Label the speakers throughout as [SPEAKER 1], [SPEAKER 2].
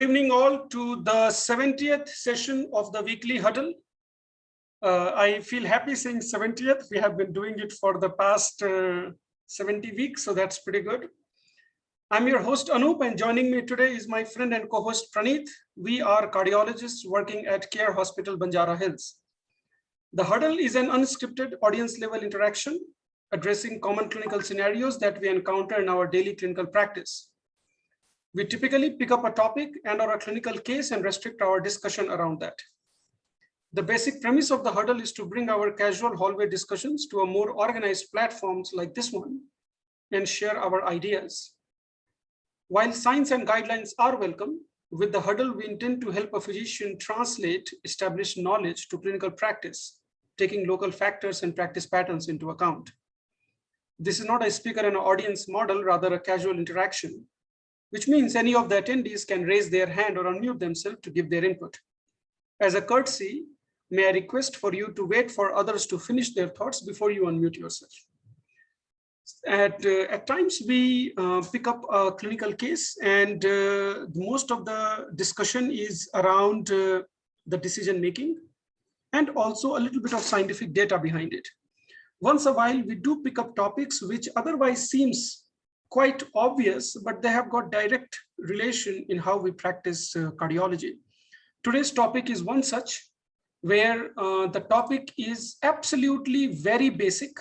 [SPEAKER 1] evening all to the 70th session of the weekly huddle. I feel happy saying 70th. We have been doing it for the past 70 weeks, so that's pretty good. I'm your host Anup, and joining me today is my friend and co-host Praneeth. We are cardiologists working at Care Hospital, Banjara Hills. The huddle is an unscripted audience level interaction addressing common clinical scenarios that we encounter in our daily clinical practice. We typically pick up a topic and/or a clinical case and restrict our discussion around that. The basic premise of the huddle is to bring our casual hallway discussions to a more organized platforms like this one and share our ideas. While signs and guidelines are welcome, with the huddle, we intend to help a physician translate established knowledge to clinical practice, taking local factors and practice patterns into account. This is not a speaker and audience model, rather a casual interaction, which means any of the attendees can raise their hand or unmute themselves to give their input. As a courtesy, may I request for you to wait for others to finish their thoughts before you unmute yourself. At times, we pick up a clinical case, and most of the discussion is around the decision making and also a little bit of scientific data behind it. Once a while, we do pick up topics which otherwise seems quite obvious, but they have got direct relation in how we practice cardiology. Today's topic is one such, where the topic is absolutely very basic,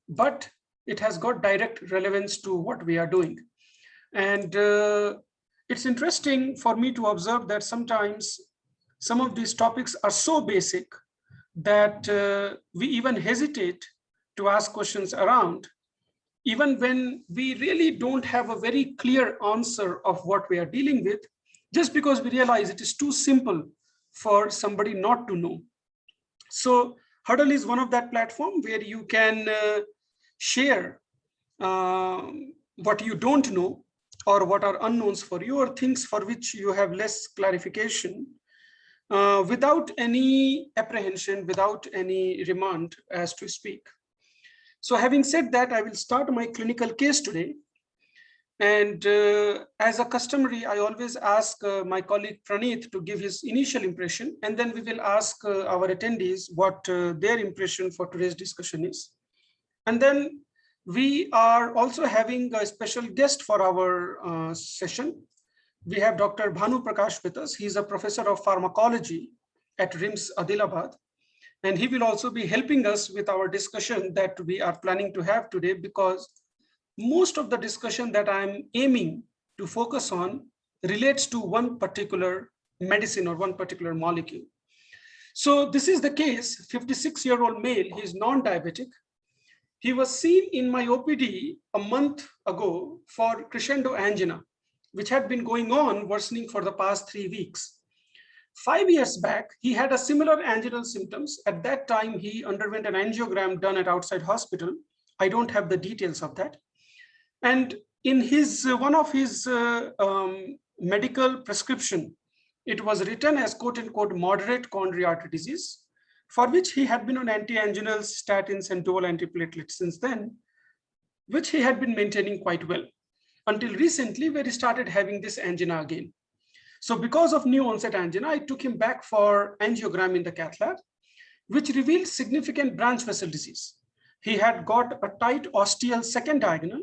[SPEAKER 1] but it has got direct relevance to what we are doing. And it's interesting for me to observe that sometimes some of these topics are so basic that we even hesitate to ask questions around, even when we really don't have a very clear answer of what we are dealing with, just because we realize it is too simple for somebody not to know. So Huddle is one of that platform where you can share what you don't know or what are unknowns for you or things for which you have less clarification without any apprehension, without any remand as to speak. So having said that, I will start my clinical case today. And as a customary, I always ask my colleague Praneeth to give his initial impression, and then we will ask our attendees what their impression for today's discussion is. And then we are also having a special guest for our session. We have Dr. Bhanu Prakash with us. He's a professor of pharmacology at RIMS Adilabad. And he will also be helping us with our discussion that we are planning to have today, because most of the discussion that I'm aiming to focus on relates to one particular medicine or one particular molecule. So this is the case, 56-year-old male, he's non-diabetic. He was seen in my OPD a month ago for crescendo angina, which had been going on worsening for the past 3 weeks. 5 years back, he had a similar anginal symptoms. At that time, he underwent an angiogram done at outside hospital. I don't have the details of that. And in his one of his medical prescription, it was written as quote unquote moderate coronary artery disease, for which he had been on anti-anginals, statins, and dual antiplatelets since then, which he had been maintaining quite well until recently, where he started having this angina again. So because of new onset angina, I took him back for angiogram in the cath lab, which revealed significant branch vessel disease. He had got a tight ostial second diagonal,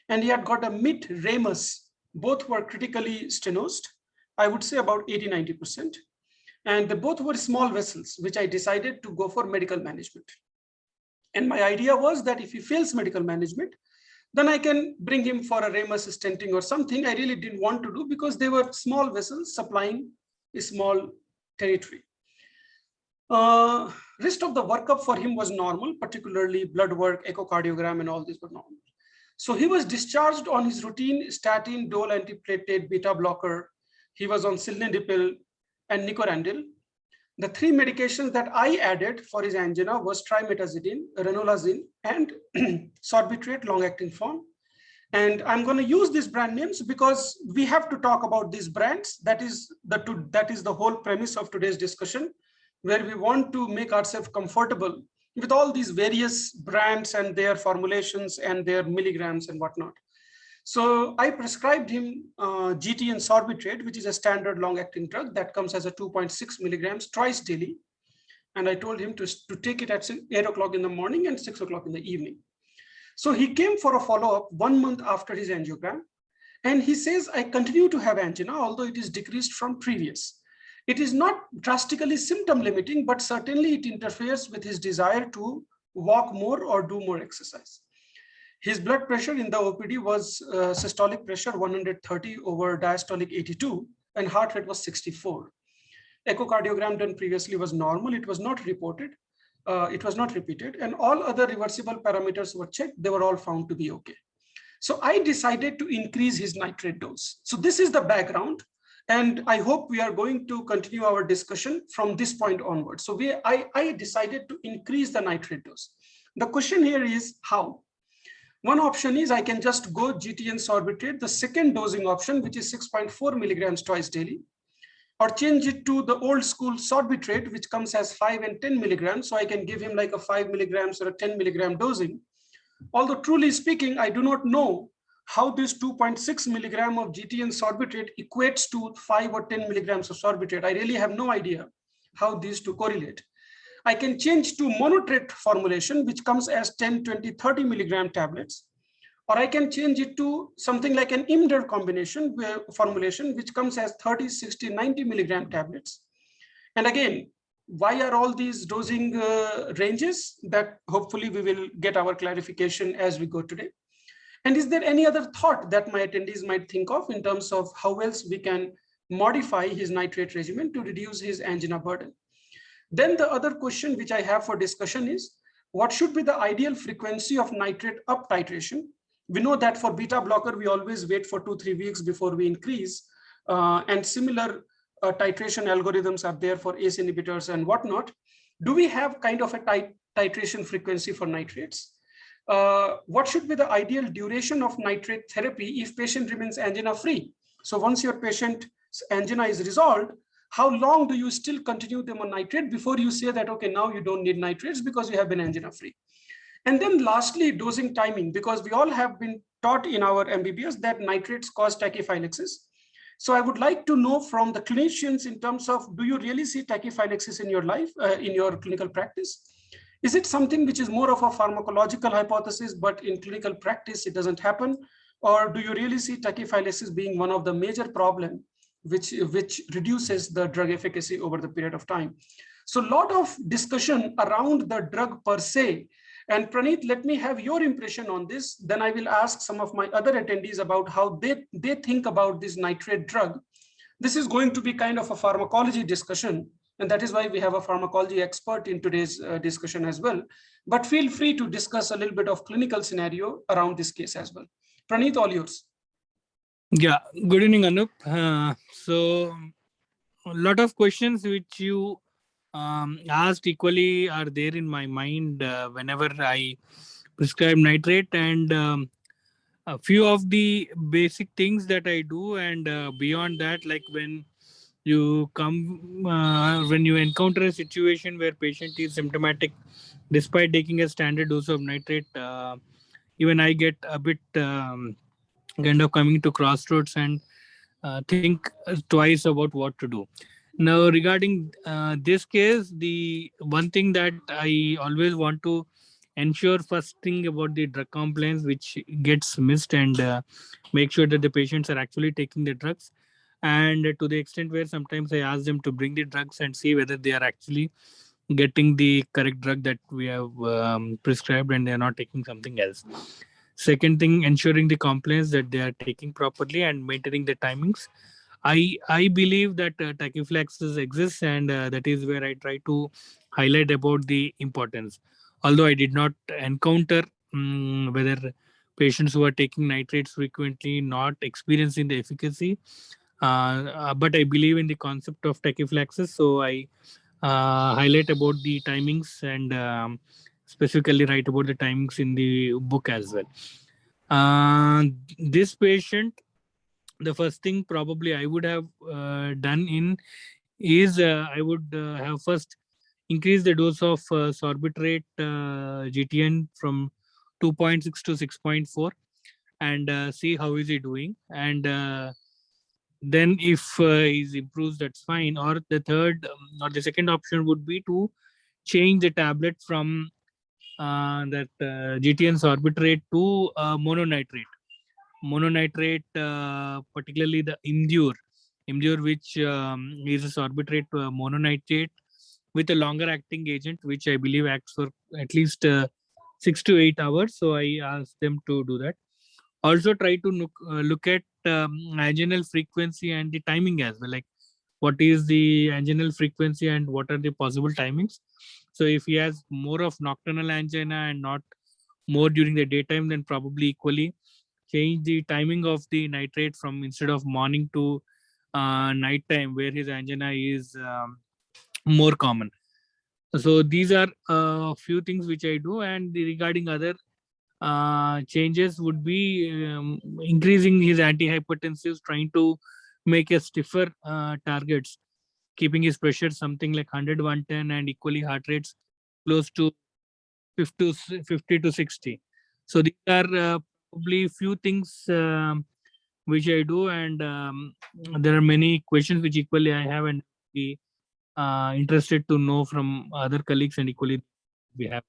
[SPEAKER 1] and he had got a mid ramus. Both were critically stenosed, I would say about 80–90%. And they both were small vessels, which I decided to go for medical management. And my idea was that if he fails medical management, then I can bring him for a ramus stenting or something. I really didn't want to do because they were small vessels supplying a small territory. Rest of the workup for him was normal, particularly blood work, echocardiogram, and all these were normal. So he was discharged on his routine statin, dual antiplatelet, beta blocker. He was on sildenafil and nicorandil. The 3 medications that I added for his angina was trimetazidine, ranolazine, and sorbitrate long-acting form. And I'm going to use these brand names because we have to talk about these brands. That is the whole premise of today's discussion, where we want to make ourselves comfortable with all these various brands and their formulations and their milligrams and whatnot. So I prescribed him GTN Sorbitrate, which is a standard long-acting drug that comes as a 2.6 milligrams twice daily. And I told him to take it at 8 o'clock in the morning and 6 o'clock in the evening. So he came for a follow-up 1 month after his angiogram. And he says, I continue to have angina, although it is decreased from previous. It is not drastically symptom limiting, but certainly it interferes with his desire to walk more or do more exercise. His blood pressure in the OPD was systolic pressure 130 over diastolic 82, and heart rate was 64. Echocardiogram done previously was normal. It was not reported. It was not repeated, and all other reversible parameters were checked. They were all found to be okay. So I decided to increase his nitrate dose. So this is the background, and I hope we are going to continue our discussion from this point onward. So I decided to increase the nitrate dose. The question here is how? One option is I can just go GTN Sorbitrate, the second dosing option, which is 6.4 milligrams twice daily, or change it to the old school Sorbitrate, which comes as 5 and 10 milligrams. So I can give him like a 5 milligrams or a 10 milligram dosing. Although truly speaking, I do not know how this 2.6 milligram of GTN Sorbitrate equates to 5 or 10 milligrams of Sorbitrate. I really have no idea how these two correlate. I can change to monotrate formulation, which comes as 10, 20, 30 milligram tablets. Or I can change it to something like an IMDR combination formulation, which comes as 30, 60, 90 milligram tablets. And again, why are all these dosing ranges? That hopefully we will get our clarification as we go today. And is there any other thought that my attendees might think of in terms of how else we can modify his nitrate regimen to reduce his angina burden? Then the other question which I have for discussion is, what should be the ideal frequency of nitrate up titration? We know that for beta blocker, we always wait for 2-3 weeks before we increase, and similar titration algorithms are there for ACE inhibitors and whatnot. Do we have kind of a titration frequency for nitrates? What should be the ideal duration of nitrate therapy if patient remains angina free? So once your patient's angina is resolved, how long do you still continue them on nitrate before you say that, okay, now you don't need nitrates because you have been angina free? And then lastly, dosing timing, because we all have been taught in our MBBS that nitrates cause tachyphylaxis. So I would like to know from the clinicians in terms of, do you really see tachyphylaxis in your life, in your clinical practice? Is it something which is more of a pharmacological hypothesis, but in clinical practice, it doesn't happen? Or do you really see tachyphylaxis being one of the major problems which reduces the drug efficacy over the period of time? So a lot of discussion around the drug per se. And Praneeth, let me have your impression on this. Then I will ask some of my other attendees about how they think about this nitrate drug. This is going to be kind of a pharmacology discussion. And that is why we have a pharmacology expert in today's discussion as well. But feel free to discuss a little bit of clinical scenario around this case as well. Praneeth, all yours.
[SPEAKER 2] Yeah, good evening, Anup. So a lot of questions which you asked equally are there in my mind whenever I prescribe nitrate, and a few of the basic things that I do, and beyond that, like when when you encounter a situation where patient is symptomatic despite taking a standard dose of nitrate, even I get a bit kind of coming to crossroads and think twice about what to do. Now, regarding this case, the one thing that I always want to ensure first thing about the drug compliance, which gets missed, and make sure that the patients are actually taking the drugs. And to the extent where sometimes I ask them to bring the drugs and see whether they are actually getting the correct drug that we have prescribed and they are not taking something else. Second thing, ensuring the compliance that they are taking properly and maintaining the timings. I believe that tachyphylaxis exists, and that is where I try to highlight about the importance. Although I did not encounter whether patients who are taking nitrates frequently not experiencing the efficacy, but I believe in the concept of tachyphylaxis, so I highlight about the timings and specifically write about the timings in the book as well. This patient, the first thing probably I would have done in is I would have first increased the dose of sorbitrate GTN from 2.6 to 6.4, and see how is he doing. And then if he improves, that's fine. Or the third or the second option would be to change the tablet from that GTN sorbitrate to mononitrate. Mononitrate, particularly the Imdur, which is a sorbitrate mononitrate with a longer acting agent, which I believe acts for at least 6 to 8 hours. So I asked them to do that. Also try to look at anginal frequency and the timing as well, like what is the anginal frequency and what are the possible timings. So if he has more of nocturnal angina and not more during the daytime, then probably equally change the timing of the nitrate from instead of morning to nighttime, where his angina is more common. So these are a few things which I do. And regarding other changes would be increasing his antihypertensives, trying to make a stiffer targets, keeping his pressure something like 100, 110, and equally heart rates close to 50 to 60. So these are probably few things which I do. And there are many questions which equally I have and be interested to know from other colleagues, and equally we have.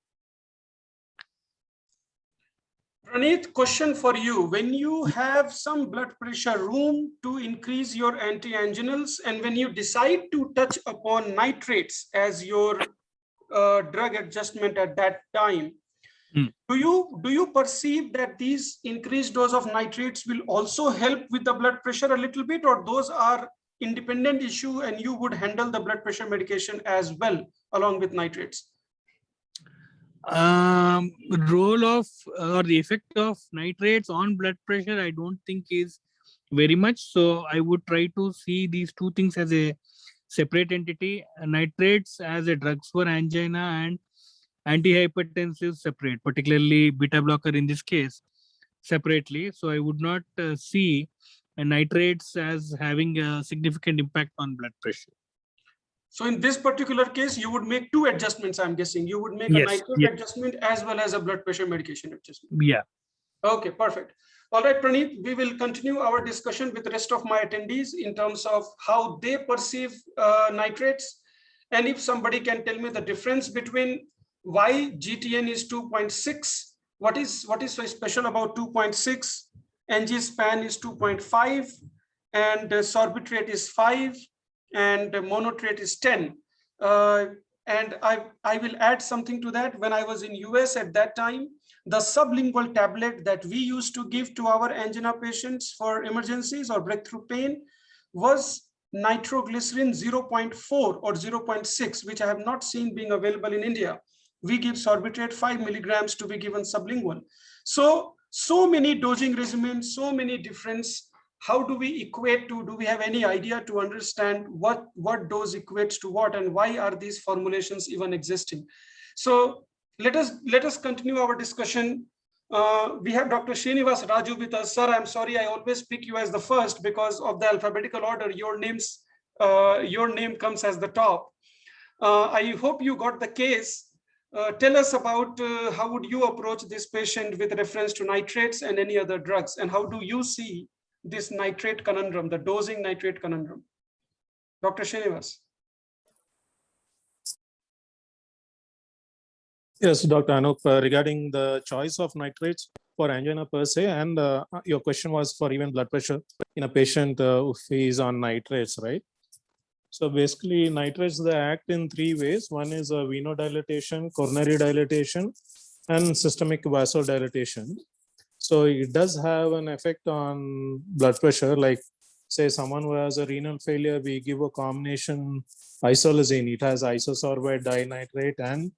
[SPEAKER 1] Praneeth, question for you. When you have some blood pressure room to increase your antianginals, and when you decide to touch upon nitrates as your drug adjustment at that time, do you perceive that these increased dose of nitrates will also help with the blood pressure a little bit, or those are independent issue and you would handle the blood pressure medication as well along with nitrates?
[SPEAKER 2] Role of or the effect of nitrates on blood pressure, I don't think is very much. So I would try to see these two things as a separate entity. Nitrates as a drugs for angina and antihypertensive separate, particularly beta blocker in this case separately. So I would not see nitrates as having a significant impact on blood pressure.
[SPEAKER 1] So in this particular case, you would make two adjustments, I'm guessing. You would make a nitrate adjustment as well as a blood pressure medication adjustment.
[SPEAKER 2] Yeah.
[SPEAKER 1] Okay, perfect. All right, Praneeth, we will continue our discussion with the rest of my attendees in terms of how they perceive nitrates. And if somebody can tell me the difference between why GTN is 2.6, what is so special about 2.6, NG span is 2.5, and sorbitrate is 5, and monotrate is 10. And I will add something to that. When I was in US at that time, the sublingual tablet that we used to give to our angina patients for emergencies or breakthrough pain was nitroglycerin 0.4 or 0.6, which I have not seen being available in India. We give sorbitrate 5 milligrams to be given sublingual. So many dosing regimens, so many difference. How do we equate to, do we have any idea to understand what dose equates to what, and why are these formulations even existing? So let us continue our discussion. We have Dr. Srinivas Raju with us. Sir, I'm sorry, I always pick you as the first because of the alphabetical order. Your name comes as the top. I hope you got the case. Tell us about how would you approach this patient with reference to nitrates and any other drugs, and how do you see this nitrate conundrum, the dosing nitrate conundrum? Dr. Srinivas.
[SPEAKER 3] Yes, Dr. Anup, regarding the choice of nitrates for angina per se, and your question was for even blood pressure in a patient who is on nitrates, right? So basically, nitrates, they act in three ways. One is venodilatation, coronary dilatation, and systemic vasodilatation. So it does have an effect on blood pressure. Like, say, someone who has a renal failure, we give a combination isolazine. It has isosorbate dinitrate and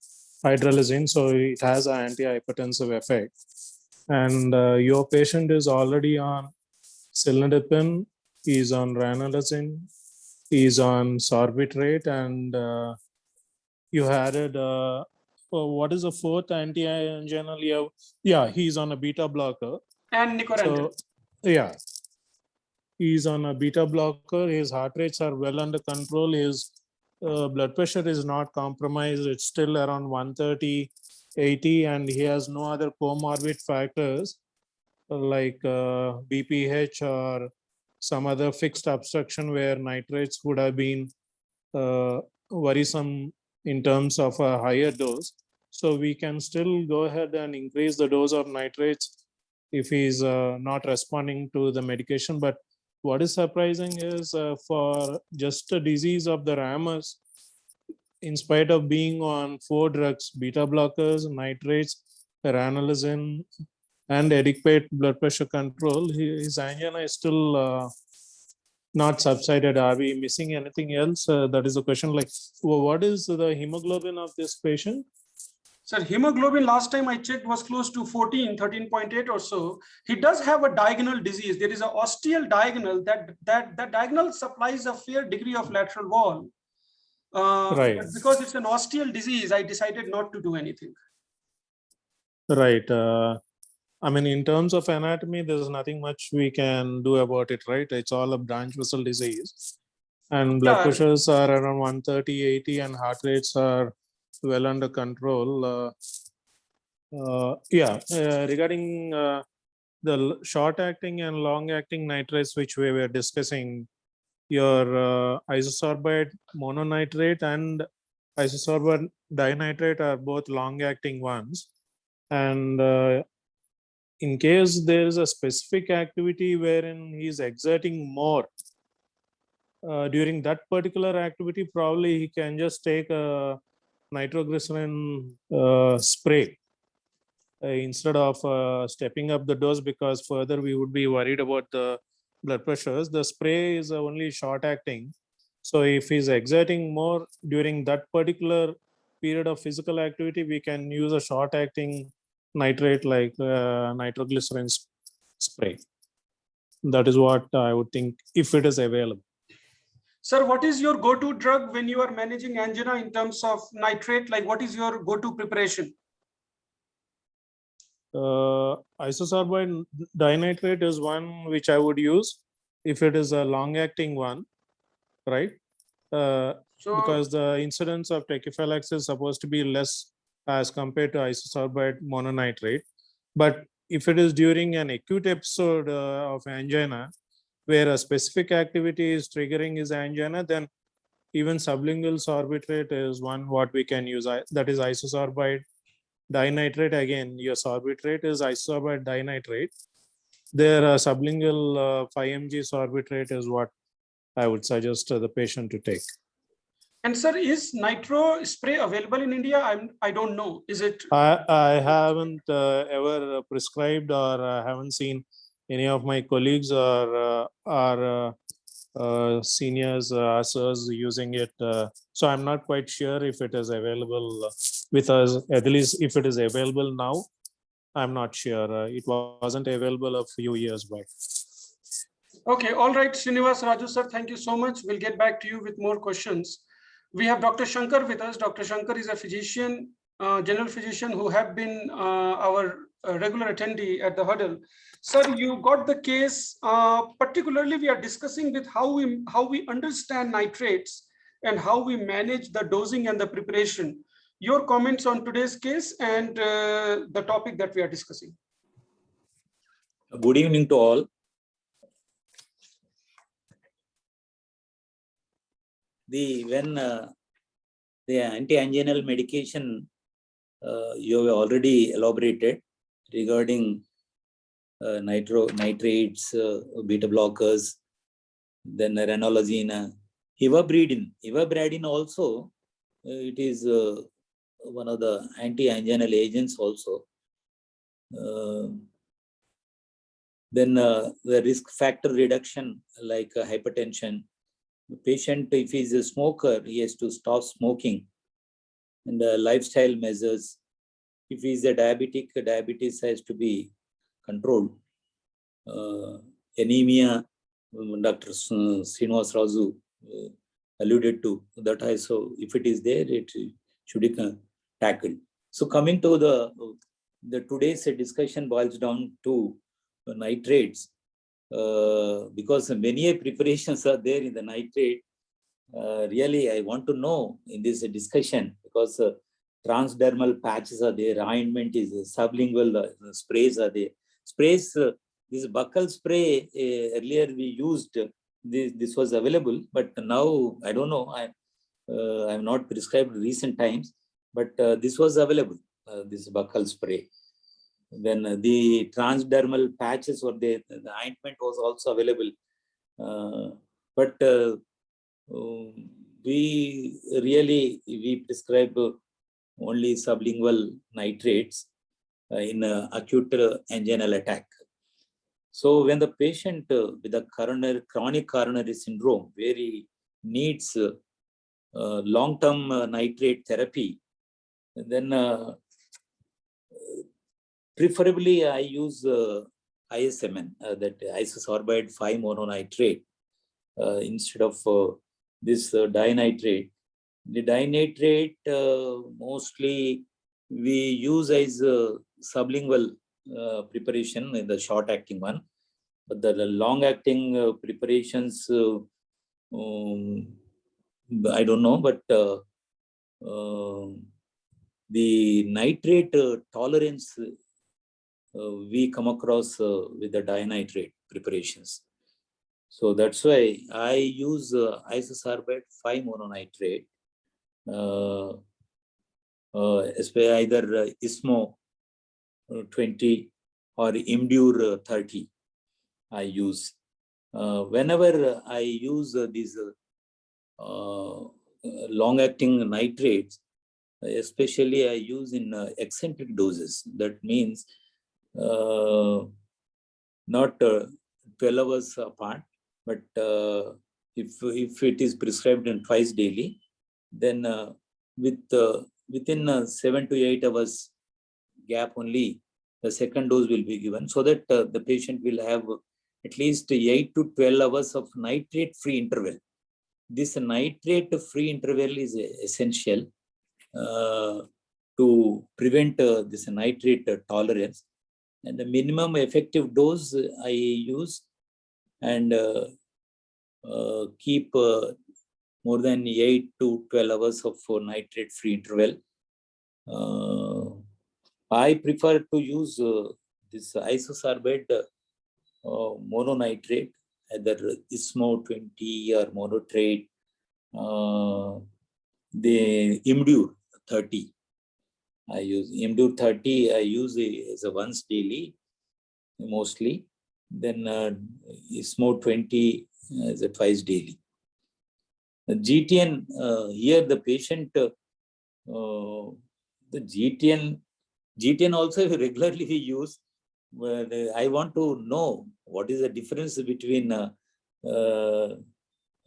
[SPEAKER 3] hydralazine, so it has an antihypertensive effect. And your patient is already on cilnidipine, is on ranolazine, is on sorbitrate, and you added what is the fourth anti-anginal? Yeah, he's on a beta blocker.
[SPEAKER 1] And nicorandil.
[SPEAKER 3] So, yeah, he's on a beta blocker. His heart rates are well under control. His blood pressure is not compromised. It's still around 130, 80, and he has no other comorbid factors. like BPH or some other fixed obstruction where nitrates would have been worrisome in terms of a higher dose. So we can still go ahead and increase the dose of nitrates if he's not responding to the medication. But what is surprising is for just a disease of the Ramus, in spite of being on 4 drugs, beta blockers, nitrates, ranolazine, and adequate blood pressure control, his angina is still not subsided. Are we missing anything else? That is the question. Like, what is the hemoglobin of this patient?
[SPEAKER 1] Sir, hemoglobin last time I checked was close to 14, 13.8 or so. He does have a diagonal disease. There is an ostial diagonal that diagonal supplies a fair degree of lateral wall.
[SPEAKER 3] Right.
[SPEAKER 1] But because it's an ostial disease, I decided not to do anything.
[SPEAKER 3] Right. I mean, in terms of anatomy, there's nothing much we can do about it, right? It's all a branch vessel disease. And blood
[SPEAKER 1] Yeah.
[SPEAKER 3] pressures are around 130, 80, and heart rates are well under control. Regarding the short-acting and long-acting nitrates, which we were discussing, your isosorbide mononitrate and isosorbide dinitrate are both long-acting ones. And in case there is a specific activity wherein he is exerting more, during that particular activity, probably he can just take a nitroglycerin spray instead of stepping up the dose, because further we would be worried about the blood pressures. The spray is only short acting. So if he's exerting more during that particular period of physical activity, we can use a short acting nitrate like nitroglycerin spray. That is what I would think if it is available.
[SPEAKER 1] Sir, what is your go-to drug when you are managing angina in terms of nitrate? Like, what is your go-to preparation?
[SPEAKER 3] Isosorbide dinitrate is one which I would use if it is a long-acting one, right? Because the incidence of tachyphylaxis is supposed to be less as compared to isosorbide mononitrate. But if it is during an acute episode of angina, where a specific activity is triggering his angina, then even sublingual sorbitrate is one what we can use. That is isosorbide dinitrate. Again, your sorbitrate is isosorbide dinitrate. Their sublingual 5 mg sorbitrate is what I would suggest the patient to take.
[SPEAKER 1] And sir, is nitro spray available in India? I don't know. Is it?
[SPEAKER 3] I haven't ever prescribed, or haven't seen any of my colleagues or seniors, sirs using it. So I'm not quite sure if it is available with us. At least if it is available now, I'm not sure. It wasn't available a few years back.
[SPEAKER 1] Okay, all right, Srinivas Raju sir, thank you so much. We'll get back to you with more questions. We have Dr. Shankar with us. Dr. Shankar is a physician, general physician who have been our regular attendee at the huddle. Sir, you got the case. Particularly, we are discussing with how we understand nitrates and how we manage the dosing and the preparation. Your comments on today's case and the topic that we are discussing.
[SPEAKER 4] Good evening to all. When the anti-anginal medication you have already elaborated regarding nitrates, beta blockers, then ranolazine, ivabradine also, it is one of the anti-anginal agents also. Then the risk factor reduction like hypertension. The patient, if he is a smoker, he has to stop smoking. And lifestyle measures. If he is a diabetic, diabetes has to be controlled. Anemia, Dr. Srinivas Raju alluded to that also. If it is there, it should be tackled. So coming to the today's discussion boils down to nitrates. Because many preparations are there in the nitrate. Really, I want to know in this discussion, because transdermal patches are there, ointment is sublingual sprays are there. sprays, this buccal spray, earlier we used, this was available, but now I don't know. I'm not prescribed recent times, but this was available, this buccal spray. Then the transdermal patches or the ointment was also available. But we prescribe only sublingual nitrates in acute anginal attack. So when the patient with a chronic coronary syndrome, where he needs long-term nitrate therapy, then preferably I use ISMN, that isosorbide 5-mononitrate, instead of this dinitrate. The dinitrate mostly we use as sublingual preparation in the short-acting one, but the long-acting preparations, I don't know, but the nitrate tolerance we come across with the dinitrate preparations. So that's why I use isosorbate 5-mononitrate, either ISMO 20 or Imdur 30 I use. Whenever I use these long-acting nitrates, especially I use in eccentric doses. That means not 12 hours apart, but if it is prescribed in twice daily, then within 7 to 8 hours gap only, the second dose will be given, so that the patient will have at least 8 to 12 hours of nitrate-free interval. This nitrate-free interval is essential to prevent this nitrate tolerance. And the minimum effective dose I use, and keep more than 8 to 12 hours of nitrate-free interval. I prefer to use this isosorbate mononitrate, either ISMO 20 or monotrate, the Imdur 30. I use Imdur 30, I use it as a once daily, mostly. Then ISMO 20 as a twice daily. The GTN, here the patient, the GTN also regularly we use. But I want to know what is the difference between all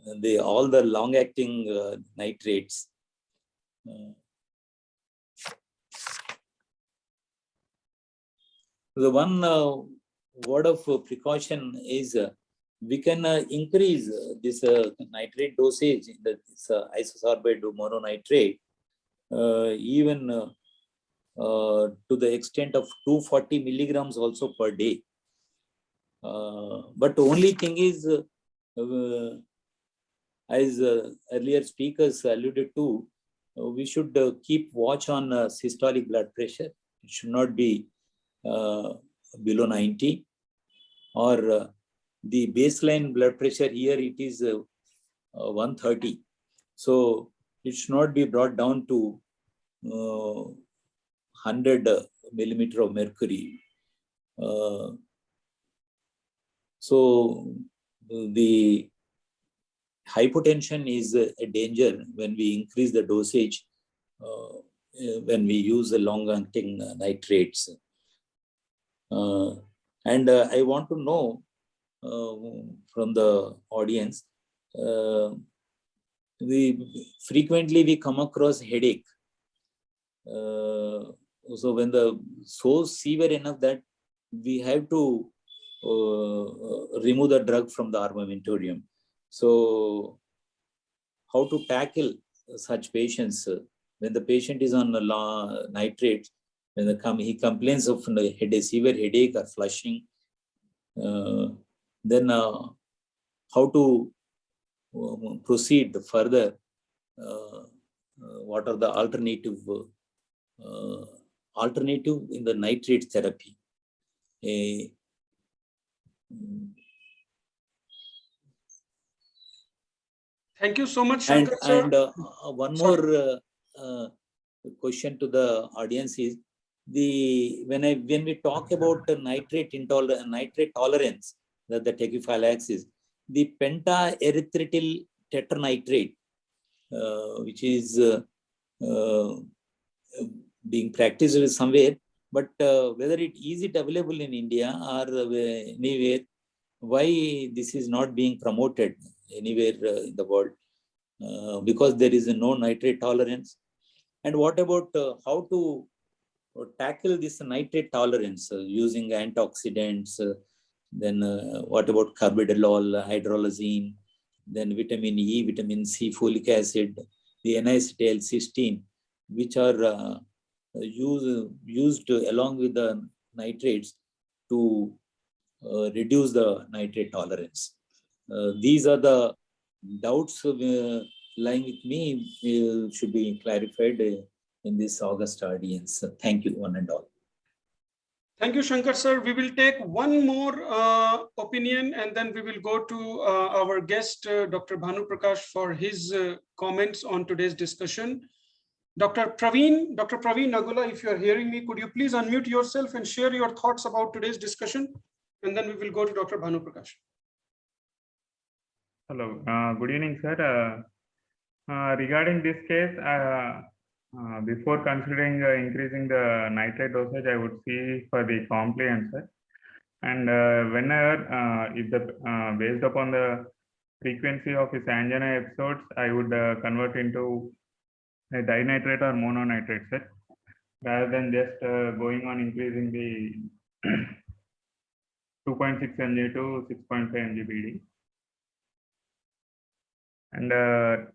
[SPEAKER 4] the long-acting nitrates. The one word of precaution is we can increase this nitrate dosage, this isosorbate mononitrate, even to the extent of 240 milligrams also per day. But the only thing is, as earlier speakers alluded to, we should keep watch on systolic blood pressure. It should not be below 90, or the baseline blood pressure here, it is 130. So it should not be brought down to 100 millimeter of mercury. So the hypotension is a danger when we increase the dosage, when we use the long-acting nitrates. And I want to know from the audience, we come across headache. So when so severe enough that we have to remove the drug from the armamentarium. So how to tackle such patients when the patient is on nitrates, when he complains of severe headache or flushing, then how to proceed further? What are the alternative in the nitrate therapy? a
[SPEAKER 1] Thank you so much, Shankar sir.
[SPEAKER 4] and one more question to the audience is when we talk about the nitrate tolerance, that the tachyphylaxis, the pentaerythritol tetranitrate, which is being practiced somewhere, but whether is it available in India or anywhere, why this is not being promoted anywhere in the world? Because there is no nitrate tolerance. And what about how to tackle this nitrate tolerance using antioxidants? Then what about carbidool, hydrolazine, then vitamin E, vitamin C, folic acid, the N-acetyl-cysteine, which are used along with the nitrates to reduce the nitrate tolerance. These are the doubts lying with me, should be clarified in this August audience. Thank you, one and all.
[SPEAKER 1] Thank you, Shankar sir. We will take one more opinion and then we will go to our guest, Dr. Bhanu Prakash, for his comments on today's discussion. Dr. Praveen Nagula, if you are hearing me, could you please unmute yourself and share your thoughts about today's discussion? And then we will go to Dr. Bhanu Prakash.
[SPEAKER 5] Hello, good evening, sir. Regarding this case, before considering increasing the nitrate dosage, I would see for the compliance, sir. And whenever, if based upon the frequency of his angina episodes, I would convert into a dinitrate or mononitrate, sir, rather than just going on increasing the 2.6 mg to 6.5 mg BD. And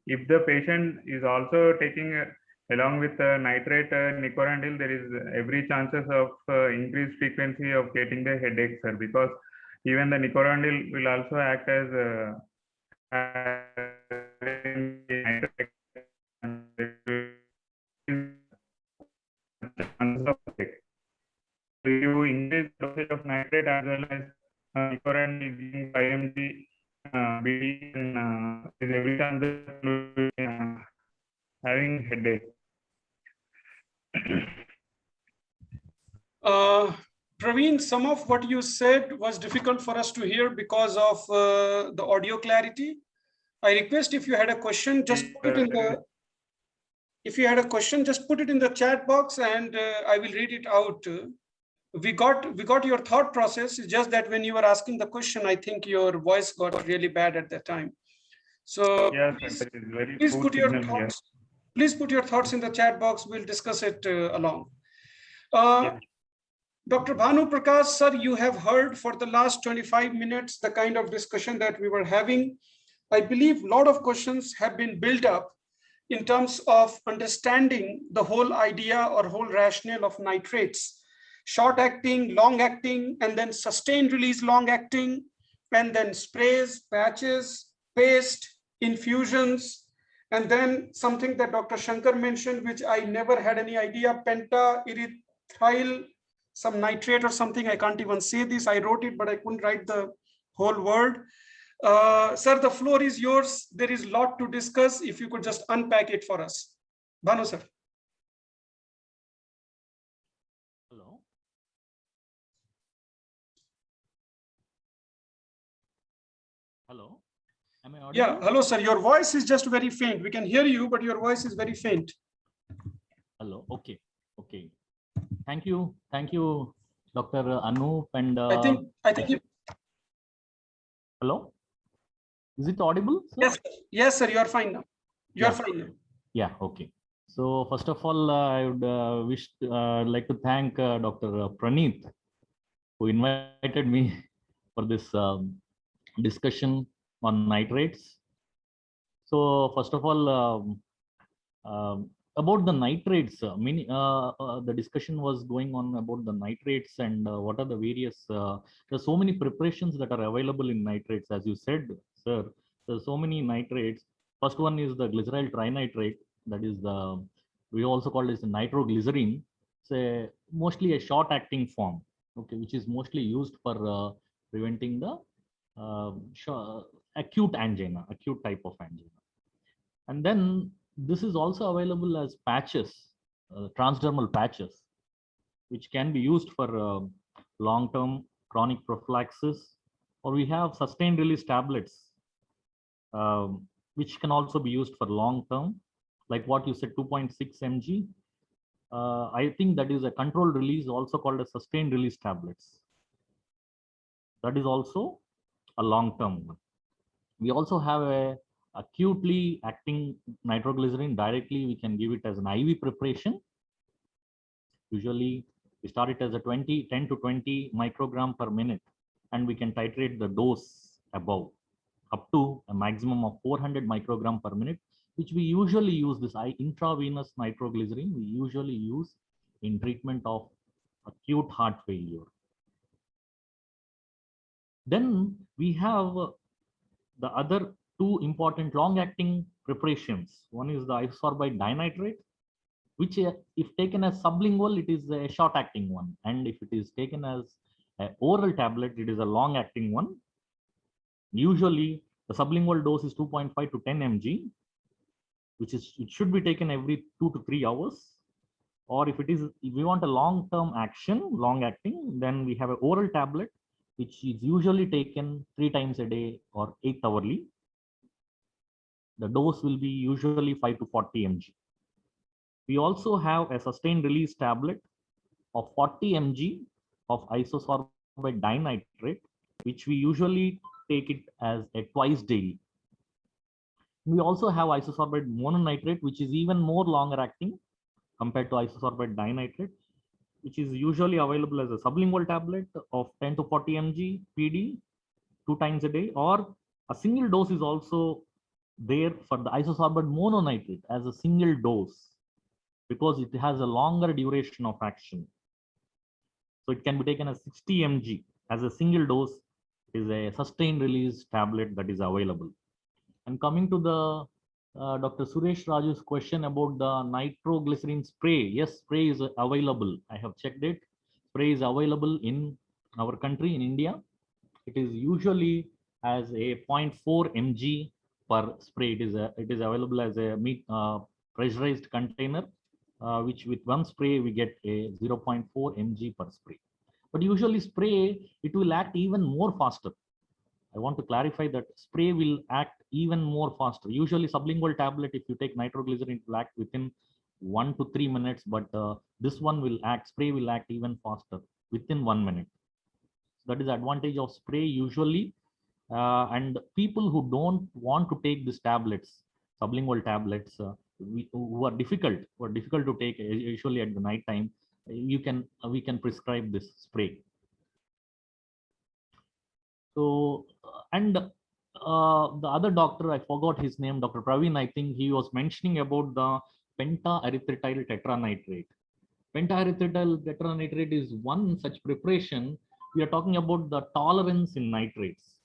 [SPEAKER 5] if the patient is also taking along with nitrate nicorandil, there is every chances of increased frequency of getting the headache, sir, because even the nicorandil will also act as you increase dosage of nitrate as well as nicorandil being 5 mg BD, is every chance having headache.
[SPEAKER 1] Praveen, some of what you said was difficult for us to hear because of the audio clarity. I request if you had a question, just put it in the. If you had a question, just put it in the chat box, and I will read it out. We got your thought process. It's just that when you were asking the question, I think your voice got really bad at that time. So
[SPEAKER 5] yes,
[SPEAKER 1] please put your thoughts. Please put your thoughts in the chat box. We'll discuss it along.
[SPEAKER 5] Yes.
[SPEAKER 1] Dr. Bhanu Prakash, sir, you have heard for the last 25 minutes the kind of discussion that we were having. I believe a lot of questions have been built up in terms of understanding the whole idea or whole rationale of nitrates. Short acting, long acting, and then sustained release long acting, and then sprays, patches, paste, infusions, and then something that Dr. Shankar mentioned, which I never had any idea, pentaerythritol, some nitrate or something. I can't even say this. I wrote it, but I couldn't write the whole word. Sir, the floor is yours. There is a lot to discuss. If you could just unpack it for us. Bhanu, sir.
[SPEAKER 6] Hello. Hello. Am I audible?
[SPEAKER 1] Yeah, hello, sir. Your voice is just very faint. We can hear you, but your voice is very faint.
[SPEAKER 6] Hello. Okay. Okay. Thank you. Thank you, Dr. Anup. And
[SPEAKER 1] I think you.
[SPEAKER 6] Hello. Is it audible, sir?
[SPEAKER 1] Yes, sir. You are fine now. You are fine now.
[SPEAKER 6] Yeah. Okay. So first of all, I would like to thank Dr. Praneeth, who invited me for this discussion on nitrates. So first of all, about the nitrates, the discussion was going on about the nitrates and what are the various, there's so many preparations that are available in nitrates, as you said, sir. There's so many nitrates. First one is the glyceryl trinitrate, that is we also call it nitroglycerin. It's mostly a short acting form. okay, which is mostly used for preventing the acute angina, acute type of angina. And then this is also available as patches, transdermal patches, which can be used for long-term chronic prophylaxis, or we have sustained release tablets, which can also be used for long-term, like what you said, 2.6 mg. I think that is a controlled release, also called a sustained release tablets. That is also a long-term one. We also have a acutely acting nitroglycerin directly. We can give it as an IV preparation. Usually we start it as a 10 to 20 microgram per minute, and we can titrate the dose above up to a maximum of 400 microgram per minute, which we usually use this intravenous nitroglycerin. We usually use in treatment of acute heart failure. Then we have the other two important long-acting preparations. One is the isosorbide dinitrate, which if taken as sublingual, it is a short-acting one. And if it is taken as an oral tablet, it is a long-acting one. Usually, the sublingual dose is 2.5 to 10 mg, which is, it should be taken every 2 to 3 hours. Or if we want a long-term action, long-acting, then we have an oral tablet, which is usually taken 3 times a day or 8-hourly. The dose will be usually 5 to 40 mg. We also have a sustained release tablet of 40 mg of isosorbide dinitrate, which we usually take it as a twice daily. We also have isosorbide mononitrate, which is even more longer acting compared to isosorbide dinitrate, which is usually available as a sublingual tablet of 10 to 40 mg PD 2 times a day, or a single dose is also there for the isosorbide mononitrate as a single dose, because it has a longer duration of action. So it can be taken as 60 mg as a single dose. Is a sustained release tablet that is available. And coming to the Dr. Suresh Raju's question about the nitroglycerin spray. Yes, spray is available. I have checked it. Spray is available in our country, in India. It is usually as a 0.4 mg per spray. It is available as a pressurized container, which with one spray we get a 0.4 mg per spray. But usually spray, it will act even more faster. I want to clarify that spray will act even more faster. Usually sublingual tablet, if you take nitroglycerin, it will act within 1 to 3 minutes, but this one will act, spray will act even faster within 1 minute. That is the advantage of spray usually. And people who don't want to take these tablets, sublingual tablets, who are difficult to take, usually at the night time, we can prescribe this spray. So, and the other doctor, I forgot his name, Dr. Praveen, I think he was mentioning about the pentaerythritol tetranitrate. Pentaerythritol tetranitrate is one such preparation. We are talking about the tolerance in nitrates.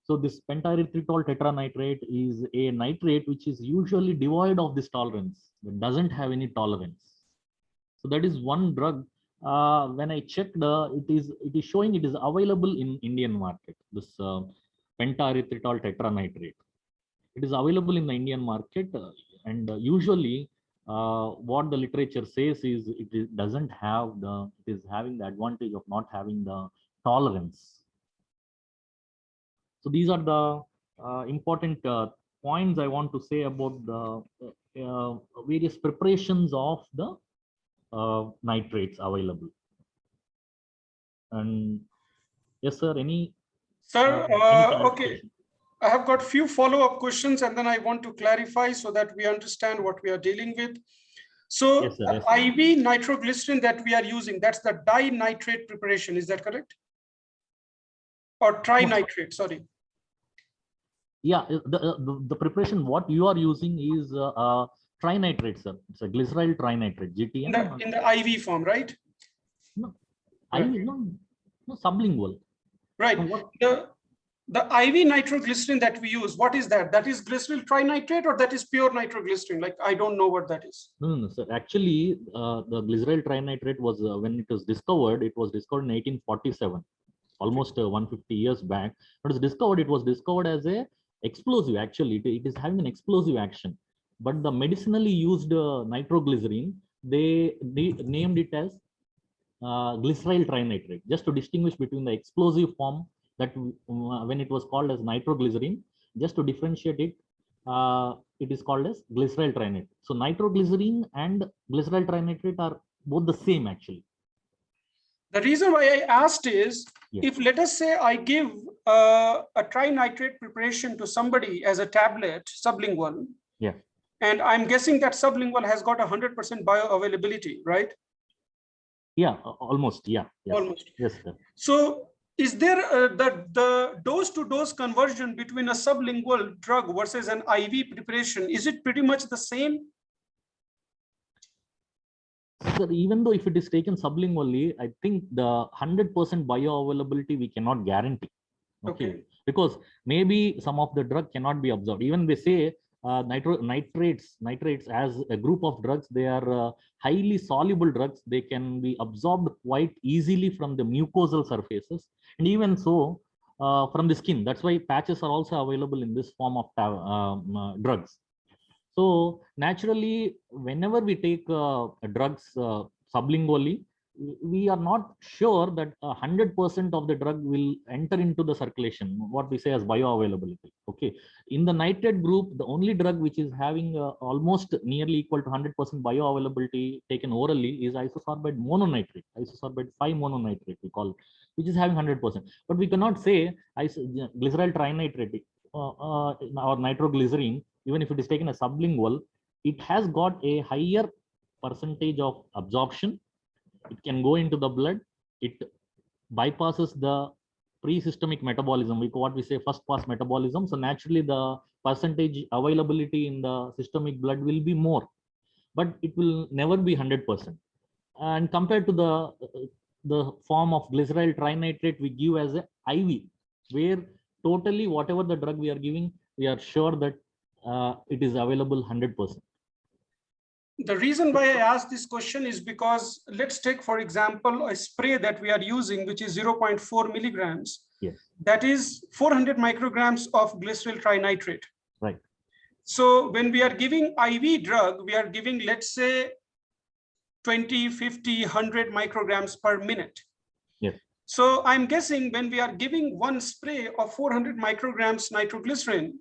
[SPEAKER 6] So this pentaerythritol tetranitrate is a nitrate which is usually devoid of this tolerance. It doesn't have any tolerance. So that is one drug. When I checked, it is showing it is available in Indian market. This pentaerythritol tetranitrate. It is available in the Indian market, and usually what the literature says is it doesn't have the. It is having the advantage of not having the tolerance. So these are the important points I want to say about the various preparations of the nitrates available. And yes, sir, any
[SPEAKER 1] Sir,
[SPEAKER 6] any
[SPEAKER 1] okay. I have got few follow-up questions, and then I want to clarify so that we understand what we are dealing with. So
[SPEAKER 6] Yes, sir, yes, sir.
[SPEAKER 1] IV nitroglycerin that we are using, that's the dinitrate preparation, is that correct? Or trinitrate, sorry.
[SPEAKER 6] Yeah, the preparation what you are using is trinitrate, sir. It's a glyceryl trinitrate, GTN.
[SPEAKER 1] In the IV form, right?
[SPEAKER 6] No, IV, no sublingual.
[SPEAKER 1] Right.
[SPEAKER 6] So
[SPEAKER 1] The IV nitroglycerin that we use, what is that? That is glyceryl trinitrate or that is pure nitroglycerin? Like, I don't know what that is.
[SPEAKER 6] No, sir. Actually, the glyceryl trinitrate was when it was discovered. It was discovered in 1847, almost 150 years back. But it was discovered as a explosive. Actually, it is having an explosive action. But the medicinally used nitroglycerin, they named it as glyceryl trinitrate, just to distinguish between the explosive form that when it was called as nitroglycerin, just to differentiate it, it is called as glyceryl trinitrate. So nitroglycerin and glyceryl trinitrate are both the same actually.
[SPEAKER 1] The reason why I asked is,
[SPEAKER 6] Yes.
[SPEAKER 1] if let us say I give a trinitrate preparation to somebody as a tablet, sublingual,
[SPEAKER 6] Yeah.
[SPEAKER 1] and I'm guessing that sublingual has got 100% bioavailability, right?
[SPEAKER 6] Yeah, almost. Yeah. Yes.
[SPEAKER 1] Almost.
[SPEAKER 6] Yes, sir.
[SPEAKER 1] So is there the dose-to-dose conversion between a sublingual drug versus an IV preparation, is it pretty much the same?
[SPEAKER 6] Sir, even though if it is taken sublingually, I think the 100% bioavailability we cannot guarantee. Okay. Because maybe some of the drug cannot be absorbed. Even they say nitrates as a group of drugs, they are highly soluble drugs. They can be absorbed quite easily from the mucosal surfaces, and even so from the skin. That's why patches are also available in this form of drugs. So naturally, whenever we take drugs sublingually, we are not sure that 100% of the drug will enter into the circulation, what we say as bioavailability. Okay. In the nitrate group, the only drug which is having almost nearly equal to 100% bioavailability taken orally is isosorbide mononitrate, isosorbide 5-mononitrate we call it, which is having 100%. But we cannot say glyceryl trinitrate or nitroglycerin, even if it is taken as sublingual, it has got a higher percentage of absorption. It can go into the blood. It bypasses the pre-systemic metabolism, what we say first pass metabolism. So naturally, the percentage availability in the systemic blood will be more, but it will never be 100%. And compared to the form of glyceryl trinitrate we give as a IV, where totally whatever the drug we are giving, we are sure that it is available 100%.
[SPEAKER 1] The reason why I asked this question is because let's take, for example, a spray that we are using, which is 0.4 milligrams.
[SPEAKER 6] Yes.
[SPEAKER 1] That is 400 micrograms of glyceryl trinitrate.
[SPEAKER 6] Right.
[SPEAKER 1] So when we are giving IV drug, we are giving, let's say, 20, 50, 100 micrograms per minute.
[SPEAKER 6] Yes.
[SPEAKER 1] So I'm guessing when we are giving one spray of 400 micrograms nitroglycerin,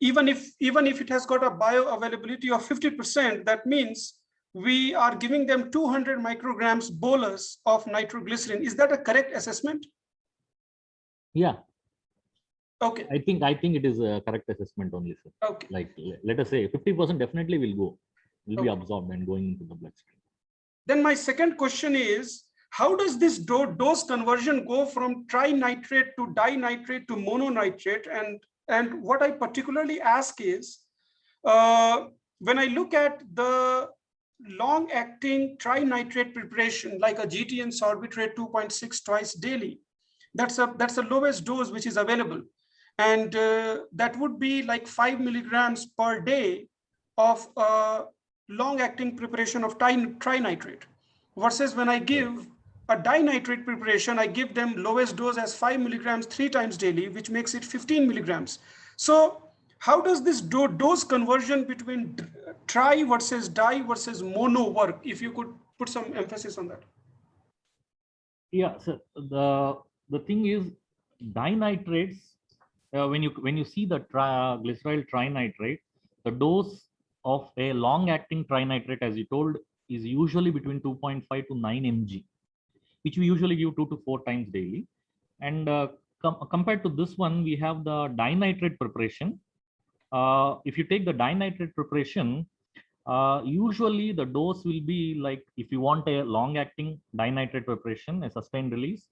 [SPEAKER 1] even if it has got a bioavailability of 50%, that means we are giving them 200 micrograms bolus of nitroglycerin. Is that a correct assessment?
[SPEAKER 6] Yeah.
[SPEAKER 1] Okay.
[SPEAKER 6] I think it is a correct assessment only, sir.
[SPEAKER 1] Okay.
[SPEAKER 6] Like, let us say 50% definitely will be
[SPEAKER 1] Okay.
[SPEAKER 6] absorbed and going into the bloodstream.
[SPEAKER 1] Then my second question is, how does this dose conversion go from trinitrate to dinitrate to mononitrate? And what I particularly ask is, when I look at the long-acting trinitrate preparation, like a GTN sorbitrate 2.6 twice daily, that's the lowest dose which is available. And that would be like 5 milligrams per day of long-acting preparation of trinitrate. Versus when I give a dinitrate preparation, I give them lowest dose as 5 milligrams 3 times daily, which makes it 15 milligrams. So how does this dose conversion between tri versus di versus mono work? If you could put some emphasis on that.
[SPEAKER 6] Yeah, so the thing is, dinitrates, when you see the glyceryl trinitrate, the dose of a long-acting trinitrate, as you told, is usually between 2.5 to 9 mg, which we usually give 2 to 4 times daily. And compared to this one, we have the dinitrate preparation. If you take the dinitrate preparation, usually the dose will be like, if you want a long-acting dinitrate preparation, a sustained release,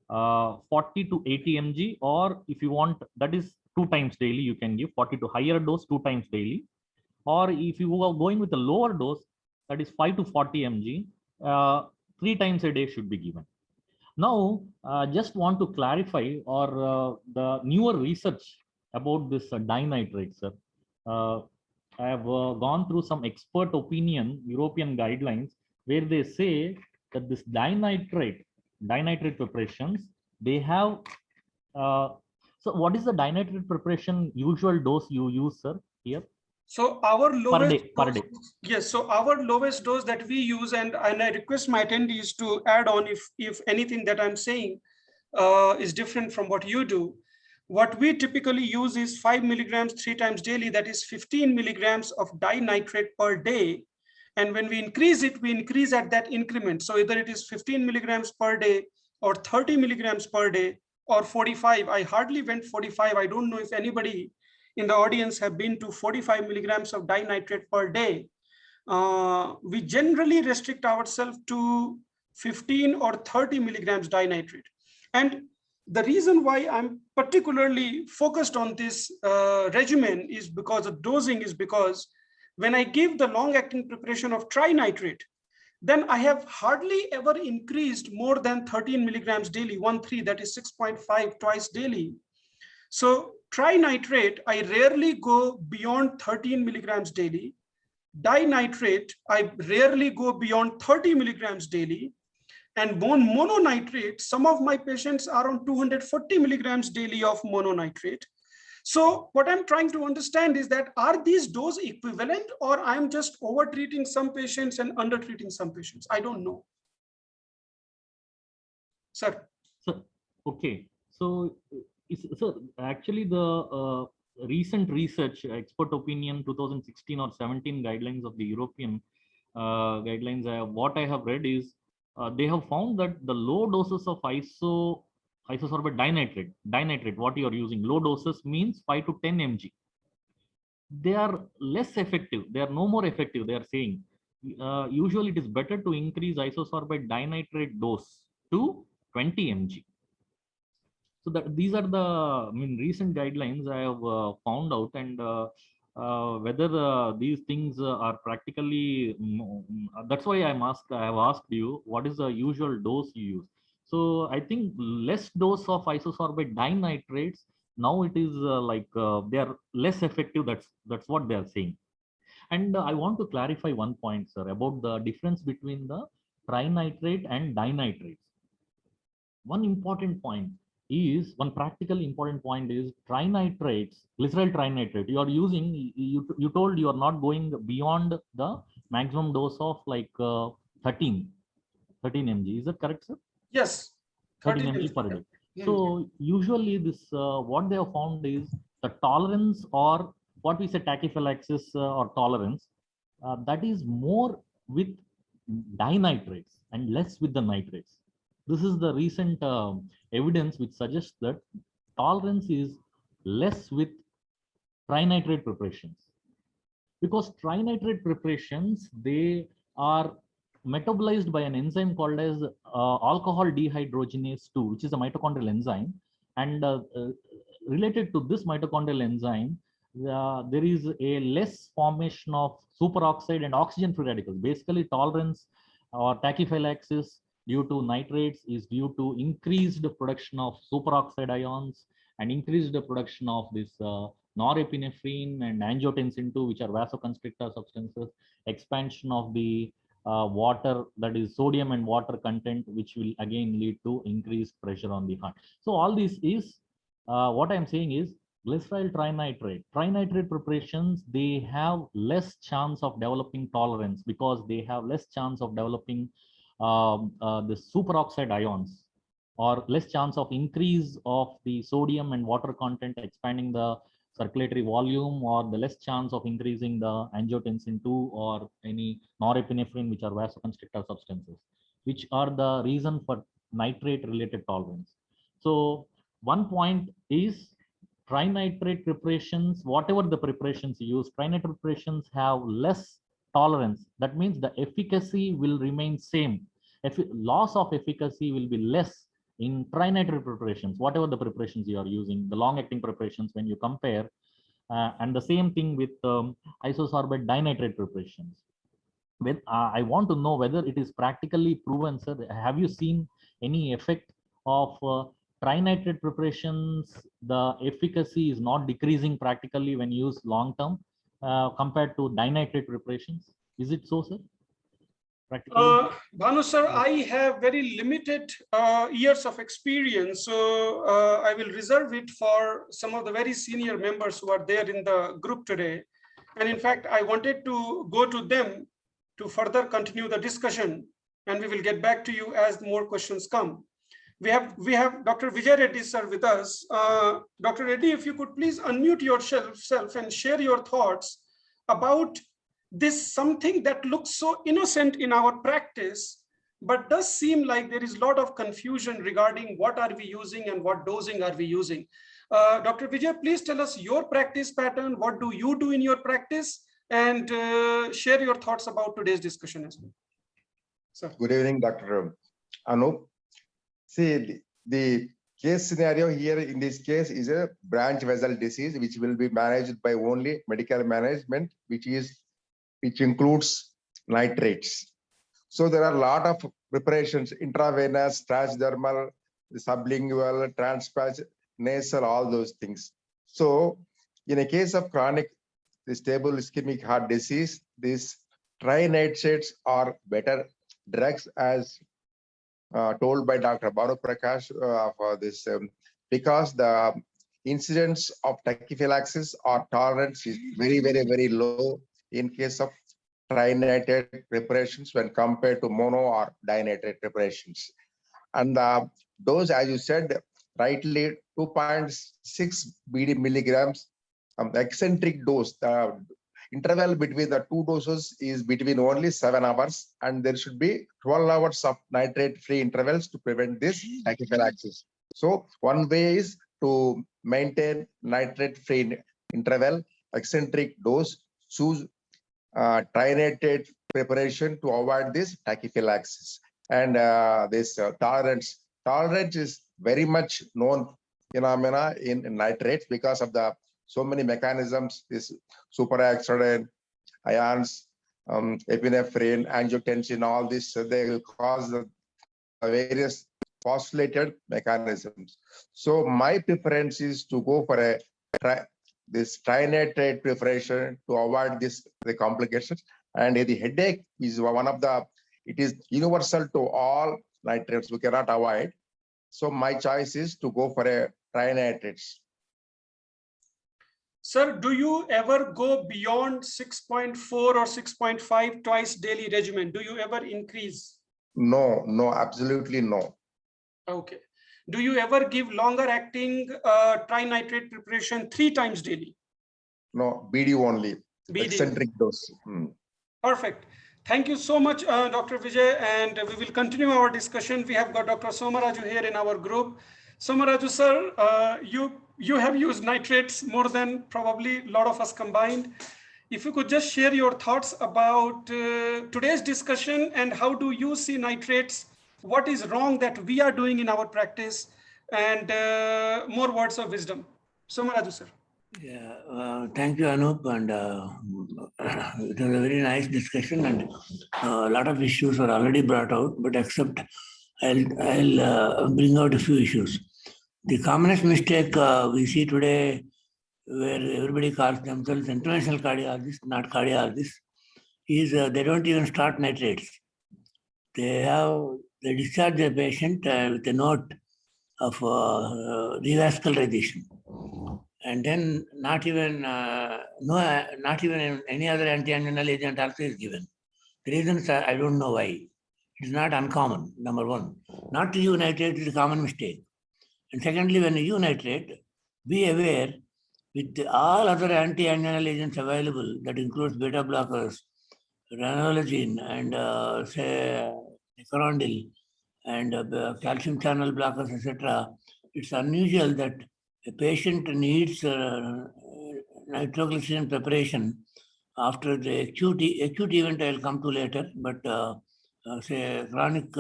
[SPEAKER 6] 40 to 80 mg, or if you want, that is 2 times daily, you can give 40 to higher dose 2 times daily. Or if you are going with a lower dose, that is 5 to 40 mg, 3 times a day should be given. Now, just want to clarify or the newer research about this dinitrate, sir. I have gone through some expert opinion, European guidelines, where they say that this dinitrate preparations, they have. So, what is the dinitrate preparation usual dose you use, sir? Here
[SPEAKER 1] So our lowest
[SPEAKER 6] per
[SPEAKER 1] dose,
[SPEAKER 6] day.
[SPEAKER 1] yes. So our lowest dose that we use, and I request my attendees to add on if anything that I'm saying is different from what you do. What we typically use is 5 milligrams 3 times daily. That is 15 milligrams of dinitrate per day. And when we increase it, we increase at that increment. So either it is 15 milligrams per day or 30 milligrams per day or 45. I hardly went 45. I don't know if anybody in the audience have been to 45 milligrams of dinitrate per day. We generally restrict ourselves to 15 or 30 milligrams dinitrate. And the reason why I'm particularly focused on this regimen is because of dosing, is because when I give the long-acting preparation of trinitrate, then I have hardly ever increased more than 13 milligrams daily, 1.3, that is 6.5 twice daily. So trinitrate, I rarely go beyond 13 milligrams daily. Dinitrate, I rarely go beyond 30 milligrams daily. And mononitrate, some of my patients are on 240 milligrams daily of mononitrate. So what I'm trying to understand is that are these doses equivalent, or I'm just over treating some patients and under treating some patients? I don't know. Sir.
[SPEAKER 6] So, okay. So, so actually the recent research, expert opinion 2016 or 17 guidelines of the European guidelines, what I have read is they have found that the low doses of isosorbate dinitrate, what you are using, low doses means 5 to 10 mg. They are less effective. They are no more effective. They are saying usually it is better to increase isosorbate dinitrate dose to 20 mg. So that these are the recent guidelines I have found out, and whether these things are practically, that's why I have asked you what is the usual dose you use. So I think less dose of isosorbate dinitrates, now it is they are less effective. That's what they are saying. And I want to clarify one point, sir, about the difference between the trinitrate and dinitrates. One practical important point is trinitrates, glyceryl trinitrate. You are using, you told you are not going beyond the maximum dose of 13 mg. Is that correct, sir?
[SPEAKER 1] Yes.
[SPEAKER 6] 13 mg per day. So usually this, what they have found is the tolerance, or what we say tachyphylaxis or tolerance, that is more with dinitrates and less with the nitrates. This is the recent evidence which suggests that tolerance is less with trinitrate preparations, because trinitrate preparations, they are metabolized by an enzyme called as alcohol dehydrogenase 2, which is a mitochondrial enzyme. And related to this mitochondrial enzyme, there is a less formation of superoxide and oxygen free radicals. Basically, tolerance or tachyphylaxis due to nitrates is due to increased production of superoxide ions and increased production of this norepinephrine and angiotensin 2, which are vasoconstrictor substances, expansion of the water, that is sodium and water content, which will again lead to increased pressure on the heart. So all this is what I'm saying is glyceryl trinitrate preparations, they have less chance of developing tolerance because they have less chance of developing the superoxide ions, or less chance of increase of the sodium and water content expanding the circulatory volume, or the less chance of increasing the angiotensin 2 or any norepinephrine, which are vasoconstrictor substances, which are the reason for nitrate related tolerance. So one point is trinitrate preparations, whatever the preparations you use, trinitrate preparations have less tolerance. That means the efficacy will remain same. Loss of efficacy will be less in trinitrate preparations, whatever the preparations you are using, the long-acting preparations when you compare, and the same thing with isosorbate dinitrate preparations. I want to know whether it is practically proven, sir. Have you seen any effect of trinitrate preparations, the efficacy is not decreasing practically when used long term compared to dinitrate preparations? Is it so, sir? Practically?
[SPEAKER 1] Bhanu sir, I have very limited years of experience, so I will reserve it for some of the very senior members who are there in the group today. And in fact, I wanted to go to them to further continue the discussion, and we will get back to you as more questions come. We have Dr. Vijay Reddy sir with us. Dr. Reddy, if you could please unmute yourself and share your thoughts about this, something that looks so innocent in our practice, but does seem like there is a lot of confusion regarding what are we using and what dosing are we using. Dr. Vijay, please tell us your practice pattern. What do you do in your practice? And share your thoughts about today's discussion as well. Sir.
[SPEAKER 7] Good evening, Dr. Anup. See, the case scenario here in this case is a branch vessel disease, which will be managed by only medical management, which includes nitrates. So there are a lot of preparations: intravenous, transdermal, sublingual, transpatch, nasal, all those things. So in a case of chronic stable ischemic heart disease, these trinitrates are better drugs, as told by Dr. Bhanu Prakash for this, because the incidence of tachyphylaxis or tolerance is very, very, very low in case of trinitrate preparations when compared to mono or dinitrate preparations. And the dose, as you said rightly, 2.6 BD milligrams. Eccentric dose, the interval between the two doses is between only 7 hours, and there should be 12 hours of nitrate-free intervals to prevent this tachyphylaxis. So one way is to maintain nitrate-free interval, eccentric dose, choose trinitrate preparation to avoid this tachyphylaxis. And this tolerance is very much known phenomena in nitrates because of the so many mechanisms, this superoxide ions, epinephrine, angiotensin, all this, they will cause the various phosphorylated mechanisms. So my preference is to go for this trinitrate preparation to avoid the complications. And the headache is one of the, it is universal to all nitrates, we cannot avoid. So my choice is to go for a trinitrates.
[SPEAKER 1] Sir, do you ever go beyond 6.4 or 6.5 twice daily regimen? Do you ever increase?
[SPEAKER 7] No, absolutely no.
[SPEAKER 1] Okay. Do you ever give longer acting trinitrate preparation 3 times daily?
[SPEAKER 7] No, BD only,
[SPEAKER 1] BD.
[SPEAKER 7] Eccentric dose.
[SPEAKER 1] Perfect. Thank you so much, Dr. Vijay, and we will continue our discussion. We have got Dr. Somaraju here in our group. Somaraju sir, you have used nitrates more than probably a lot of us combined. If you could just share your thoughts about today's discussion and how do you see nitrates, what is wrong that we are doing in our practice, and more words of wisdom. Somaraju sir.
[SPEAKER 8] Yeah, thank you, Anup, and it was a very nice discussion, and a lot of issues are already brought out, but except I'll bring out a few issues. The commonest mistake we see today, where everybody calls themselves interventional cardiologists, not cardiologists, is they don't even start nitrates. They discharge their patient with a note of revascularization. And then not even any other anti-anginal agent also is given. The reasons are, I don't know why. It's not uncommon, number one. Not to use nitrate is a common mistake. And secondly, when you use nitrate, be aware with all other anti-anginal agents available, that includes beta blockers, ranolazine, and say nicorandil, and calcium channel blockers, etc. It's unusual that a patient needs nitroglycerin preparation after the acute event I'll come to later, but say chronic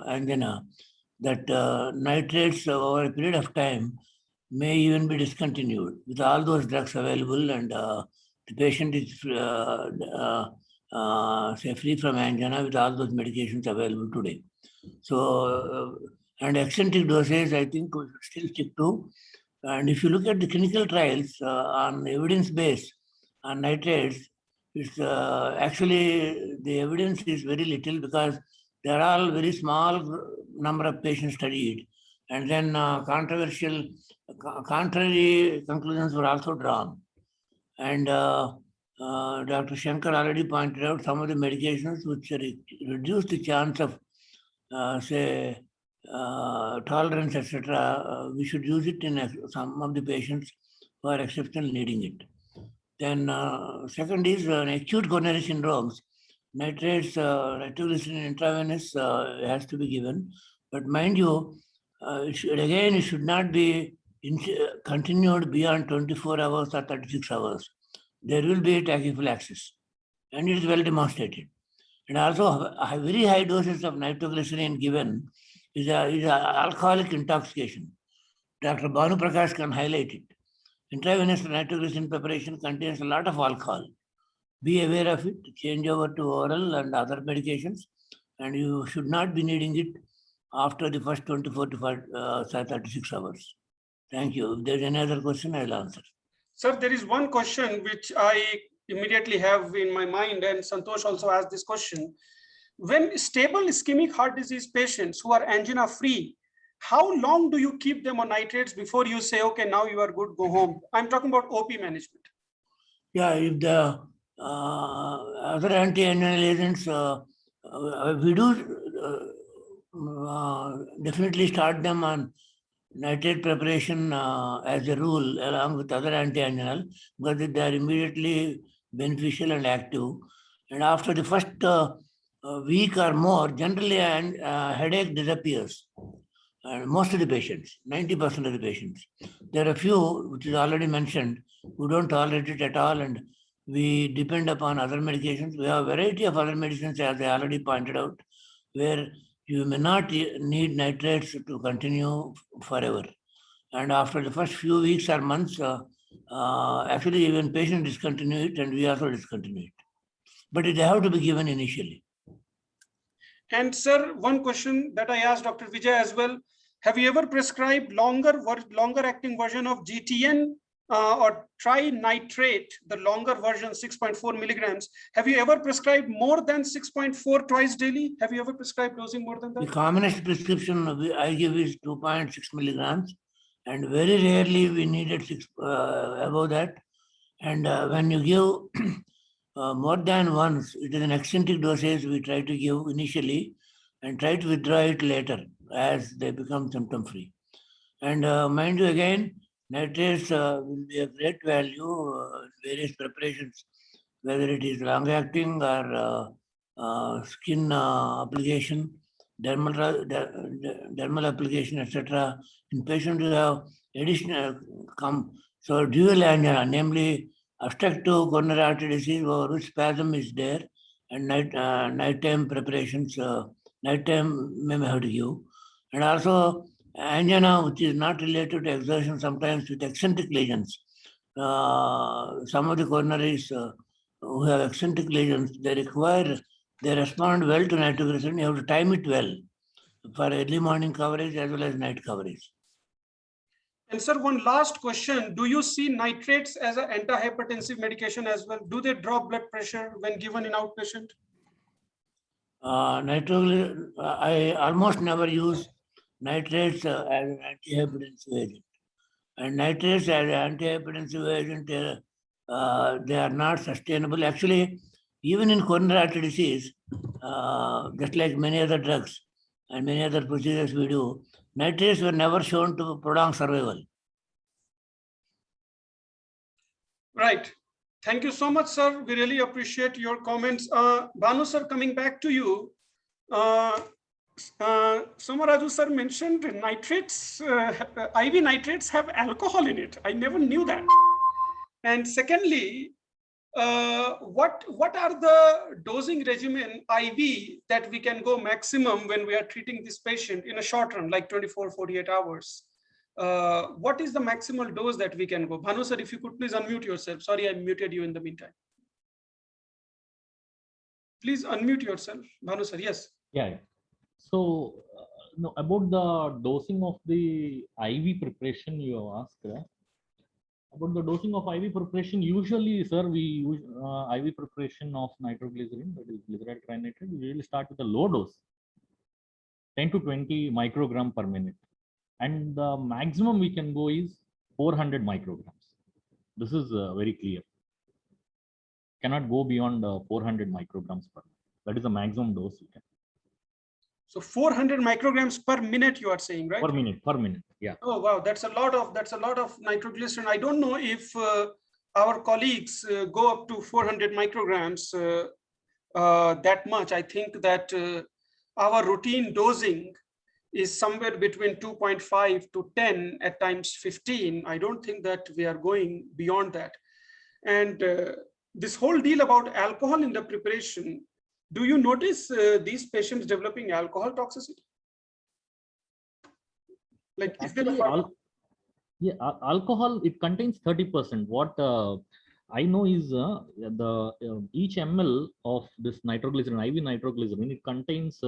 [SPEAKER 8] angina, that nitrates over a period of time may even be discontinued with all those drugs available, and the patient is say free from angina with all those medications available today. So And eccentric doses, I think we should still stick to. And if you look at the clinical trials on evidence base on nitrates, it's actually the evidence is very little because there are all very small number of patients studied. And then contrary conclusions were also drawn. And Dr. Shankar already pointed out some of the medications which reduce the chance of, say, tolerance, etc. We should use it in some of the patients who are exceptional needing it. Then second is acute coronary syndromes. Nitrates, nitroglycerin intravenous has to be given. But mind you, it should not be continued beyond 24 hours or 36 hours. There will be a tachyphylaxis, and it is well demonstrated. And also, very high doses of nitroglycerin given is a alcoholic intoxication. Dr. Bhanu Prakash can highlight it. Intravenous nitroglycerin preparation contains a lot of alcohol. Be aware of it, change over to oral and other medications, and you should not be needing it after the first 24 to 36 hours. Thank you. If there's any other question, I'll answer.
[SPEAKER 1] Sir, there is one question which I immediately have in my mind, and Santosh also asked this question. When stable ischemic heart disease patients who are angina free, how long do you keep them on nitrates before you say, okay, now you are good, go home? I'm talking about OP management.
[SPEAKER 8] Yeah, if the other anti-anginal agents, we do definitely start them on nitrate preparation as a rule along with other anti-anginal because they are immediately beneficial and active. And after the first week or more, generally headache disappears. Most of the patients, 90% of the patients. There are a few, which is already mentioned, who don't tolerate it at all, and we depend upon other medications. We have a variety of other medicines, as I already pointed out, where you may not need nitrates to continue forever. And after the first few weeks or months, actually even patients discontinue it, and we also discontinue it. But they have to be given initially.
[SPEAKER 1] And sir, one question that I asked Dr. Vijay as well, have you ever prescribed longer acting version of GTN or trinitrate, the longer version 6.4 milligrams? Have you ever prescribed more than 6.4 twice daily? Have you ever prescribed dosing more than that?
[SPEAKER 8] The commonest prescription I give is 2.6 milligrams, and very rarely we needed above that. And when you give more than once, it is an eccentric dosage we try to give initially and try to withdraw it later as they become symptom-free. And mind you again, nitrates will be of great value in various preparations, whether it is long-acting or skin application, dermal application, etc. In patients who have additional so dual angina, namely obstructive coronary artery disease over which spasm is there, and nighttime preparations, nighttime may have to give. And also angina, which is not related to exertion, sometimes with eccentric lesions. Some of the coronaries who have eccentric lesions, they respond well to nitroglycerin. You have to time it well for early morning coverage as well as night coverage.
[SPEAKER 1] And sir, one last question. Do you see nitrates as an antihypertensive medication as well? Do they drop blood pressure when given in outpatient?
[SPEAKER 8] I almost never use nitrates as an antihypertensive agent. And nitrates as an antihypertensive agent, they are not sustainable. Actually, even in coronary artery disease, just like many other drugs and many other procedures we do, nitrates were never shown to prolong survival.
[SPEAKER 1] Right. Thank you so much, sir. We really appreciate your comments. Bhanu sir, coming back to you. Somaraju sir mentioned nitrates, IV nitrates have alcohol in it. I never knew that. And secondly, what are the dosing regimen IV that we can go maximum when we are treating this patient in a short run, like 24, 48 hours? What is the maximal dose that we can go? Bhanu sir, if you could please unmute yourself. Sorry, I muted you in the meantime. Please unmute yourself. Bhanu sir, yes.
[SPEAKER 6] Yeah. So No, about the dosing of the IV preparation you have asked. About the dosing of IV preparation, usually, sir, we use IV preparation of nitroglycerin, that is glycerol trinitrate. We usually start with a low dose, 10 to 20 microgram per minute. And the maximum we can go is 400 micrograms. This is very clear. Cannot go beyond 400 micrograms per minute. That is the maximum dose you can.
[SPEAKER 1] So 400 micrograms per minute, you are saying, right?
[SPEAKER 6] Per minute, yeah.
[SPEAKER 1] Oh wow, that's a lot of nitroglycerin. I don't know if our colleagues go up to 400 micrograms that much. I think that our routine dosing is somewhere between 2.5 to 10, at times 15. I don't think that we are going beyond that. And this whole deal about alcohol in the preparation, do you notice these patients developing alcohol toxicity? Like, is there
[SPEAKER 6] a alcohol, it contains 30%. What I know is each ml of this nitroglycerin, IV nitroglycerin, it contains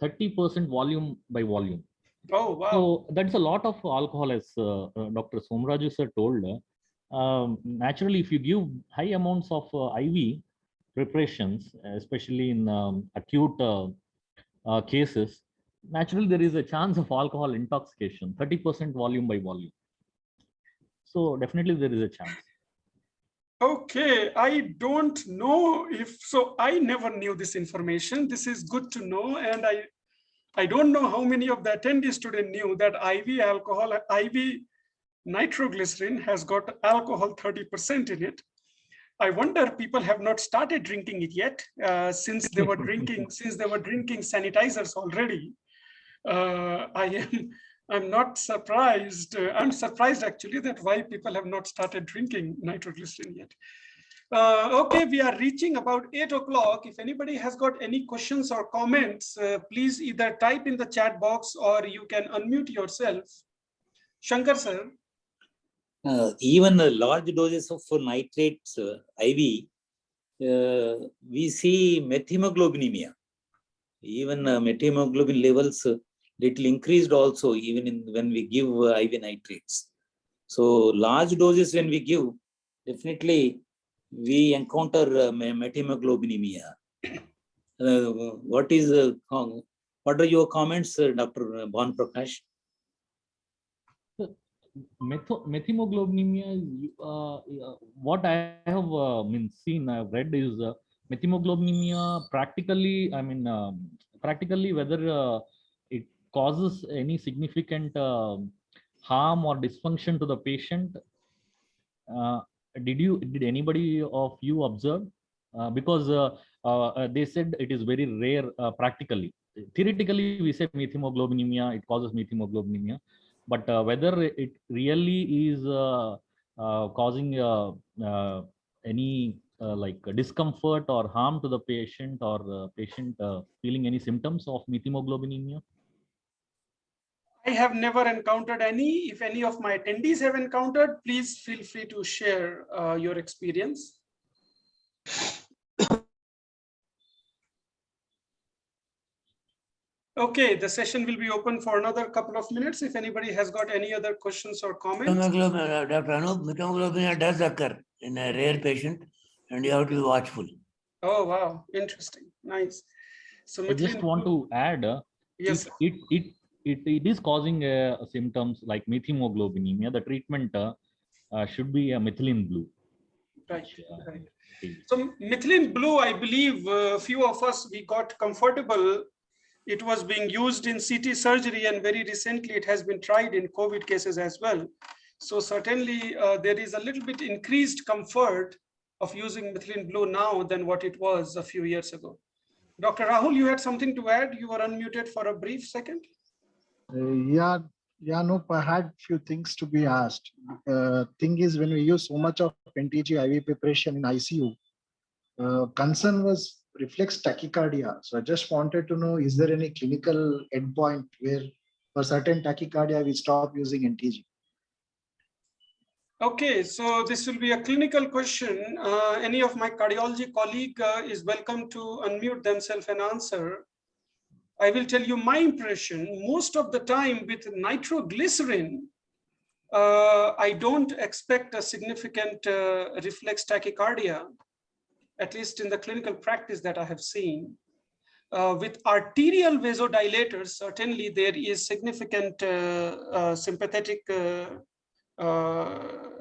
[SPEAKER 6] 30% volume by volume.
[SPEAKER 1] Oh, wow.
[SPEAKER 6] So that's a lot of alcohol, as Dr. Somraju sir told. Naturally, if you give high amounts of IV preparations, especially in acute cases, naturally there is a chance of alcohol intoxication, 30% volume by volume. So definitely there is a chance.
[SPEAKER 1] Okay, I don't know if so. I never knew this information. This is good to know, and I don't know how many of the attendees today knew that IV nitroglycerin has got alcohol 30% in it. I wonder people have not started drinking it yet, since they were drinking sanitizers already. I'm not surprised. I'm surprised actually that why people have not started drinking nitroglycerin yet. Okay, we are reaching about 8 o'clock. If anybody has got any questions or comments, please either type in the chat box or you can unmute yourself. Shankar sir.
[SPEAKER 4] Even large doses of nitrates IV, we see methemoglobinemia. Even methemoglobin levels little increased also, even when we give IV nitrates. So large doses when we give, definitely we encounter methemoglobinemia. What are your comments, Dr. Bhan Prakash?
[SPEAKER 6] Methemoglobinemia, what I have seen, I've read is methemoglobinemia practically, practically whether it causes any significant harm or dysfunction to the patient. Did anybody of you observe? Because they said it is very rare practically. Theoretically, we say methemoglobinemia, it causes methemoglobinemia. But whether it really is causing any like discomfort or harm to the patient, or patient feeling any symptoms of methemoglobinemia?
[SPEAKER 1] I have never encountered any. If any of my attendees have encountered, please feel free to share your experience. Okay, the session will be open for another couple of minutes. If anybody has got any other questions or comments.
[SPEAKER 8] Dr. Anup, methemoglobinemia does occur in a rare patient, and you have to be watchful.
[SPEAKER 1] Oh, wow. Interesting. Nice. So
[SPEAKER 6] I just want to add,
[SPEAKER 1] yes,
[SPEAKER 6] it is causing symptoms like methemoglobinemia. The treatment should be a methylene blue.
[SPEAKER 1] Right, right. So methylene blue, I believe few of us, we got comfortable. It was being used in CT surgery, and very recently it has been tried in COVID cases as well. So certainly there is a little bit increased comfort of using methylene blue now than what it was a few years ago. Dr. Rahul, you had something to add? You were unmuted for a brief second.
[SPEAKER 9] Yeah, no, I had few things to be asked. Thing is, when we use so much of NTG IV preparation in ICU, concern was reflex tachycardia. So I just wanted to know, is there any clinical endpoint where for certain tachycardia we stop using NTG?
[SPEAKER 1] Okay, so this will be a clinical question. Any of my cardiology colleague is welcome to unmute themselves and answer. I will tell you my impression. Most of the time with nitroglycerin, I don't expect a significant reflex tachycardia, at least in the clinical practice that I have seen. With arterial vasodilators, certainly there is significant sympathetic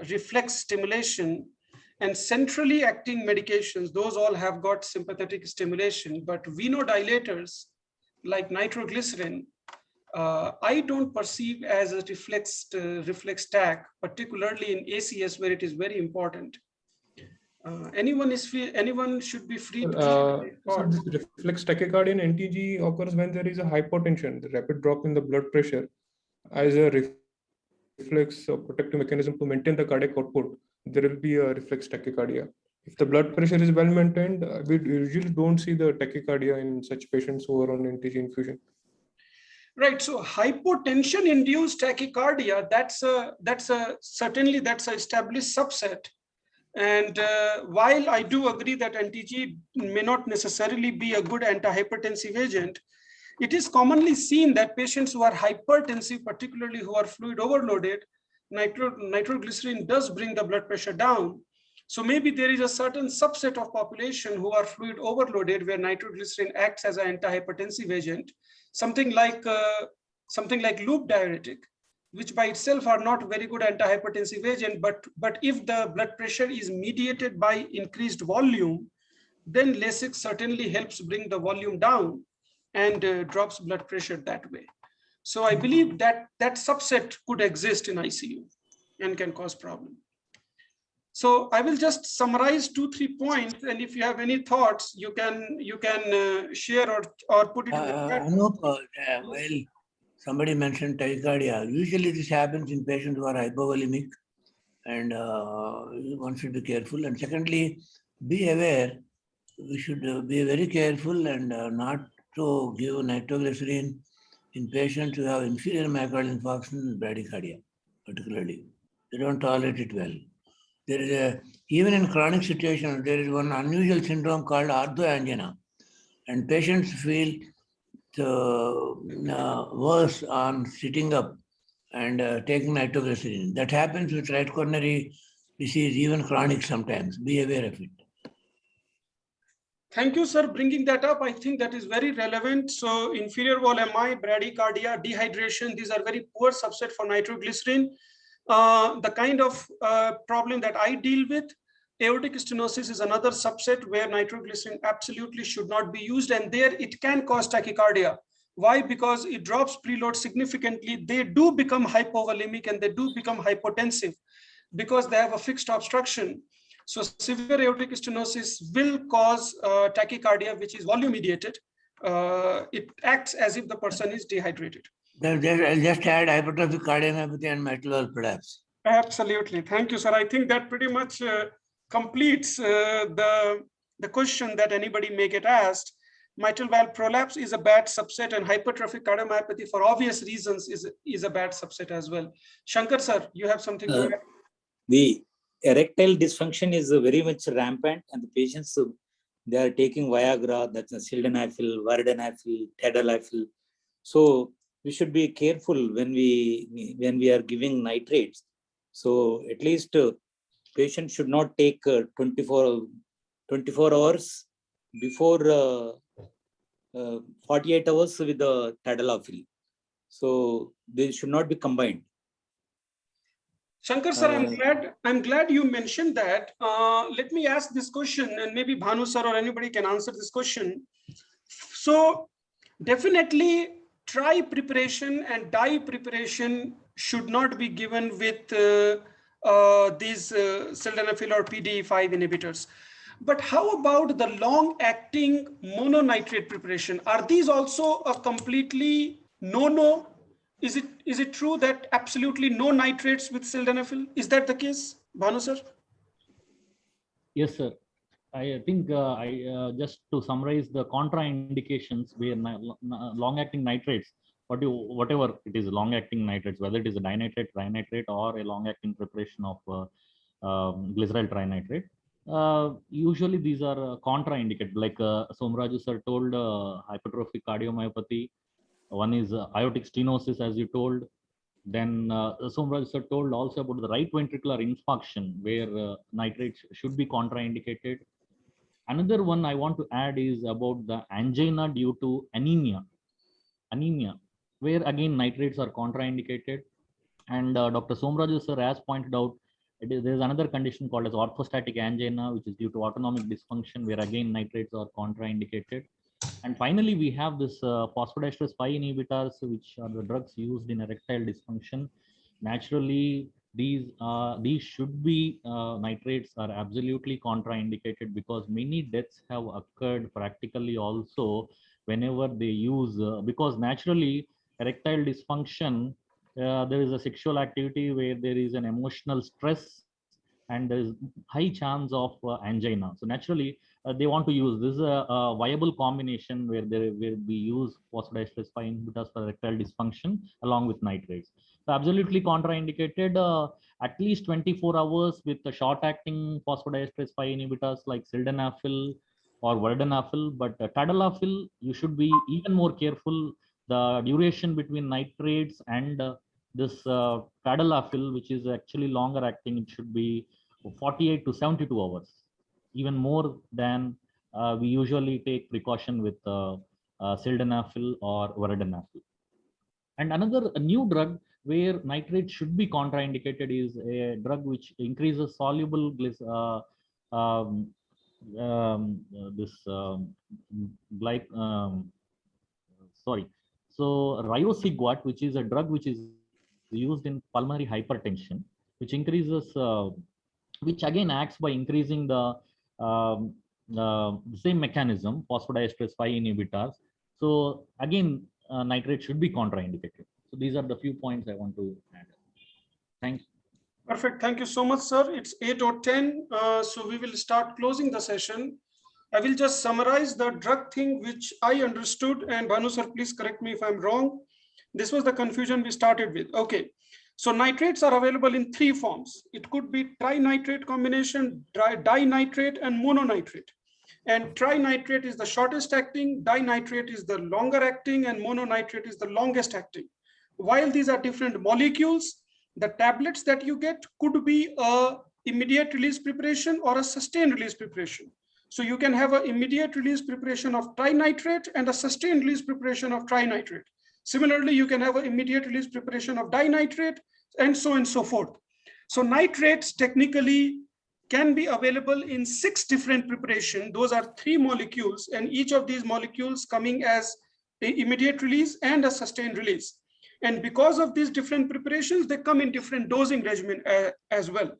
[SPEAKER 1] reflex stimulation, and centrally acting medications, those all have got sympathetic stimulation, but venodilators like nitroglycerin, I don't perceive as a reflex TAC, particularly in ACS where it is very important. Anyone should be free to
[SPEAKER 10] So this reflex tachycardia in NTG occurs when there is a hypotension, the rapid drop in the blood pressure as a reflex or protective mechanism to maintain the cardiac output. There will be a reflex tachycardia. If the blood pressure is well maintained, we usually don't see the tachycardia in such patients who are on NTG infusion.
[SPEAKER 1] Right. So hypotension induced tachycardia, that's certainly that's an established subset. And while I do agree that NTG may not necessarily be a good antihypertensive agent, it is commonly seen that patients who are hypertensive, particularly who are fluid overloaded, nitroglycerin does bring the blood pressure down. So maybe there is a certain subset of population who are fluid overloaded where nitroglycerin acts as an antihypertensive agent, something like loop diuretic, which by itself are not very good antihypertensive agent, but if the blood pressure is mediated by increased volume, then Lasix certainly helps bring the volume down and drops blood pressure that way. So I believe that that subset could exist in ICU and can cause problem. So I will just summarize 2-3 points, and if you have any thoughts, you can share or put it in the chat.
[SPEAKER 8] Anup, well, somebody mentioned tachycardia. Usually this happens in patients who are hypovolemic, and one should be careful. And secondly, be aware, we should be very careful and not to give nitroglycerin in patients who have inferior myocardial infarction and bradycardia, particularly. They don't tolerate it well. There is even in chronic situations, there is one unusual syndrome called orthoangina, and patients feel worse on sitting up and taking nitroglycerin. That happens with right coronary disease, even chronic sometimes. Be aware of it.
[SPEAKER 1] Thank you, sir, bringing that up. I think that is very relevant. So inferior wall MI, bradycardia, dehydration, these are very poor subset for nitroglycerin. The kind of problem that I deal with, aortic stenosis is another subset where nitroglycerin absolutely should not be used, and there it can cause tachycardia. Why? Because it drops preload significantly. They do become hypovolemic and they do become hypotensive because they have a fixed obstruction. So severe aortic stenosis will cause tachycardia, which is volume mediated. It acts as if the person is dehydrated.
[SPEAKER 8] I'll just add hypertrophic cardiomyopathy and mitral valve prolapse.
[SPEAKER 1] Absolutely. Thank you, sir. I think that pretty much completes the question that anybody may get asked. Mitral valve prolapse is a bad subset, and hypertrophic cardiomyopathy, for obvious reasons, is a bad subset as well. Shankar, sir, you have something to add?
[SPEAKER 4] The erectile dysfunction is very much rampant, and the patients, they are taking Viagra, that's sildenafil, vardenafil, tadalafil. So we should be careful when we are giving nitrates. So at least patient should not take 24 hours before 48 hours with the tadalafil. So they should not be combined.
[SPEAKER 1] Shankar sir, I'm glad you mentioned that. Let me ask this question, and maybe Bhanu sir or anybody can answer this question. So definitely tri preparation and dye preparation should not be given with these sildenafil or PDE5 inhibitors. But how about the long-acting mononitrate preparation? Are these also a completely no-no? Is it true that absolutely no nitrates with sildenafil? Is that the case, Bhanu sir?
[SPEAKER 6] Yes, sir. I think just to summarize the contraindications where long-acting nitrates, whatever it is, long-acting nitrates, whether it is a dinitrate, trinitrate, or a long-acting preparation of glyceryl trinitrate, Usually these are contraindicated, like Somraju sir told, hypertrophic cardiomyopathy. One is aortic stenosis, as you told. Then Somraj sir told also about the right ventricular infarction, where nitrates should be contraindicated. Another one I want to add is about the angina due to anemia. Anemia, where again nitrates are contraindicated. And Dr. Somraju sir has pointed out, there is another condition called as orthostatic angina, which is due to autonomic dysfunction, where again nitrates are contraindicated. And finally, we have this phosphodiesterase 5 inhibitors, which are the drugs used in erectile dysfunction. Naturally, these should be nitrates are absolutely contraindicated, because many deaths have occurred practically also whenever they use, because naturally erectile dysfunction, there is a sexual activity where there is an emotional stress, and there is high chance of angina. So naturally, they want to use this a viable combination where they will be use phosphodiesterase 5 inhibitors for erectile dysfunction along with nitrates. So absolutely contraindicated, at least 24 hours with the short-acting phosphodiesterase 5 inhibitors like sildenafil or vardenafil, but tadalafil, you should be even more careful. The duration between nitrates and this tadalafil, which is actually longer acting, it should be 48 to 72 hours, even more than we usually take precaution with sildenafil or vardenafil. And another new drug where nitrate should be contraindicated is a drug which increases soluble riociguat, which is a drug which is used in pulmonary hypertension, which increases, which again acts by increasing the same mechanism, phosphodiesterase 5 inhibitors. So again, nitrate should be contraindicated. So these are the few points I want to add. Thanks.
[SPEAKER 1] Perfect. Thank you so much, sir. It's 8:10. So we will start closing the session. I will just summarize the drug thing which I understood, and Bhanu sir, please correct me if I'm wrong. This was the confusion we started with. Okay. So nitrates are available in three forms. It could be trinitrate combination, dinitrate, and mononitrate. And trinitrate is the shortest acting, dinitrate is the longer acting, and mononitrate is the longest acting. While these are different molecules, the tablets that you get could be a immediate release preparation or a sustained release preparation. So you can have an immediate release preparation of trinitrate and a sustained release preparation of trinitrate. Similarly, you can have an immediate release preparation of dinitrate, and so on and so forth. So nitrates technically can be available in 6 different preparations. Those are 3 molecules, and each of these molecules coming as an immediate release and a sustained release. And because of these different preparations, they come in different dosing regimen as well.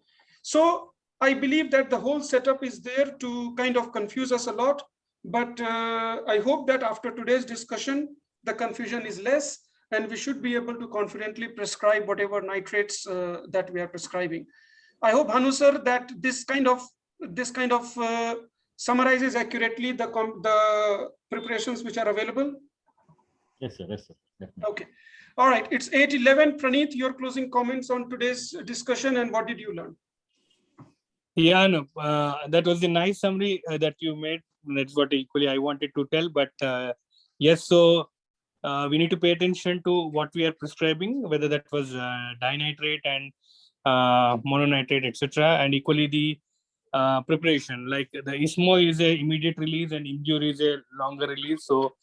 [SPEAKER 1] So I believe that the whole setup is there to kind of confuse us a lot. But I hope that after today's discussion, the confusion is less, and we should be able to confidently prescribe whatever nitrates that we are prescribing. I hope, Bhanu sir, that this kind of summarizes accurately the preparations which are available.
[SPEAKER 6] Yes, sir. Yes, sir. Definitely.
[SPEAKER 1] Okay. All right. It's 8:11. Praneeth, your closing comments on today's discussion, and what did you learn?
[SPEAKER 2] Yeah, no, that was a nice summary that you made. That's what equally I wanted to tell. But yes, so we need to pay attention to what we are prescribing, whether that was dinitrate and mononitrate, etc. And equally the preparation, like the ISMO is a immediate release and IMDUR is a longer release. So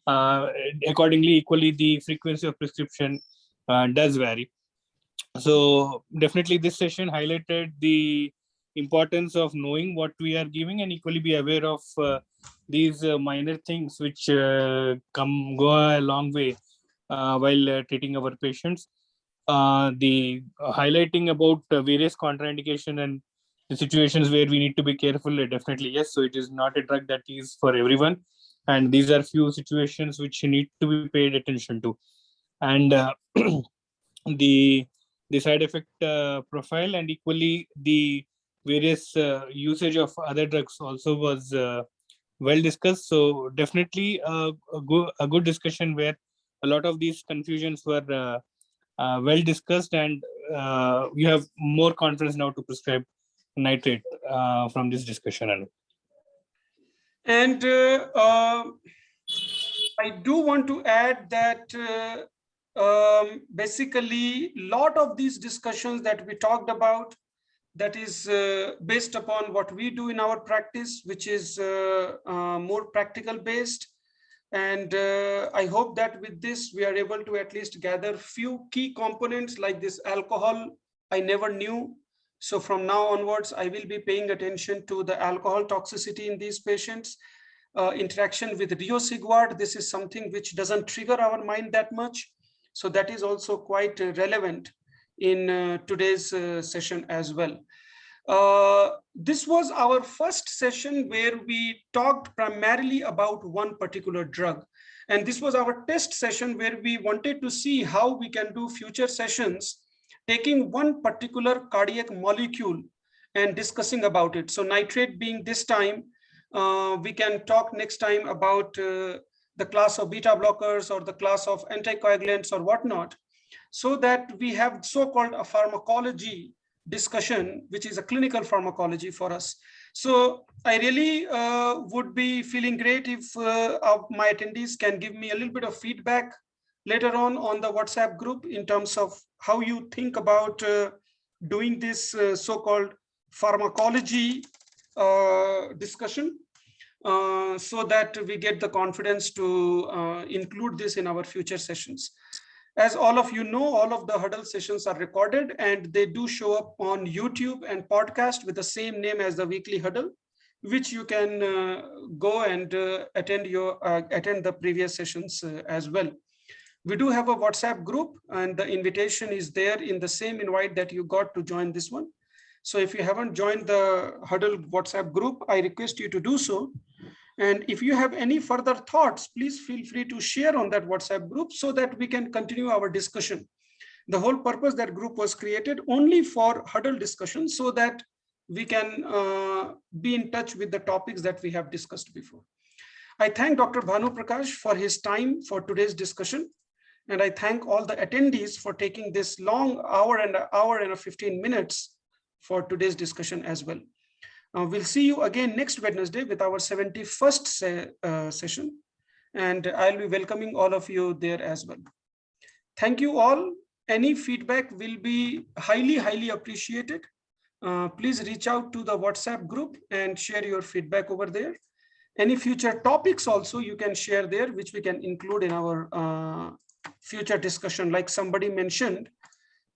[SPEAKER 2] accordingly, equally the frequency of prescription does vary. So definitely this session highlighted the importance of knowing what we are giving, and equally be aware of these minor things which go a long way while treating our patients. The highlighting about various contraindication and the situations where we need to be careful, definitely yes. So it is not a drug that is for everyone, and these are few situations which need to be paid attention to. And the side effect profile and equally the various usage of other drugs also was well discussed. So definitely a good discussion where a lot of these confusions were well discussed, and you have more confidence now to prescribe nitrate from this discussion, Anup.
[SPEAKER 1] And I do want to add that basically a lot of these discussions that we talked about, that is based upon what we do in our practice, which is more practical based. And I hope that with this, we are able to at least gather few key components like this alcohol. I never knew. So from now onwards, I will be paying attention to the alcohol toxicity in these patients. Interaction with Rio-Sigvard, this is something which doesn't trigger our mind that much. So that is also quite relevant in today's session as well. This was our first session where we talked primarily about one particular drug. And this was our test session where we wanted to see how we can do future sessions, taking one particular cardiac molecule and discussing about it. So nitrate being this time, we can talk next time about the class of beta blockers or the class of anticoagulants or whatnot, so that we have so-called a pharmacology discussion, which is a clinical pharmacology for us. So I really would be feeling great if my attendees can give me a little bit of feedback later on the WhatsApp group in terms of how you think about doing this so-called pharmacology discussion, so that we get the confidence to include this in our future sessions. As all of you know, all of the huddle sessions are recorded and they do show up on YouTube and podcast with the same name as the weekly huddle, which you can go and attend the previous sessions as well. We do have a WhatsApp group and the invitation is there in the same invite that you got to join this one. So if you haven't joined the huddle WhatsApp group, I request you to do so. And if you have any further thoughts, please feel free to share on that WhatsApp group so that we can continue our discussion. The whole purpose that group was created only for huddle discussion so that we can be in touch with the topics that we have discussed before. I thank Dr. Bhanu Prakash for his time for today's discussion. And I thank all the attendees for taking this long hour and 15 minutes for today's discussion as well. We'll see you again next Wednesday with our 71st session, and I'll be welcoming all of you there as well. Thank you all. Any feedback will be highly, highly appreciated. Please reach out to the WhatsApp group and share your feedback over there. Any future topics also you can share there, which we can include in our future discussion. Like somebody mentioned,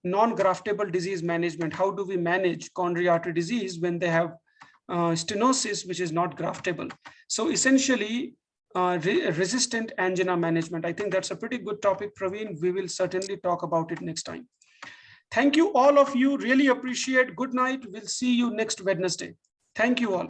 [SPEAKER 1] non-graftable disease management. How do we manage coronary artery disease when they have stenosis, which is not graftable? So essentially, resistant angina management. I think that's a pretty good topic, Praveen. We will certainly talk about it next time. Thank you, all of you. Really appreciate. Good night. We'll see you next Wednesday. Thank you all.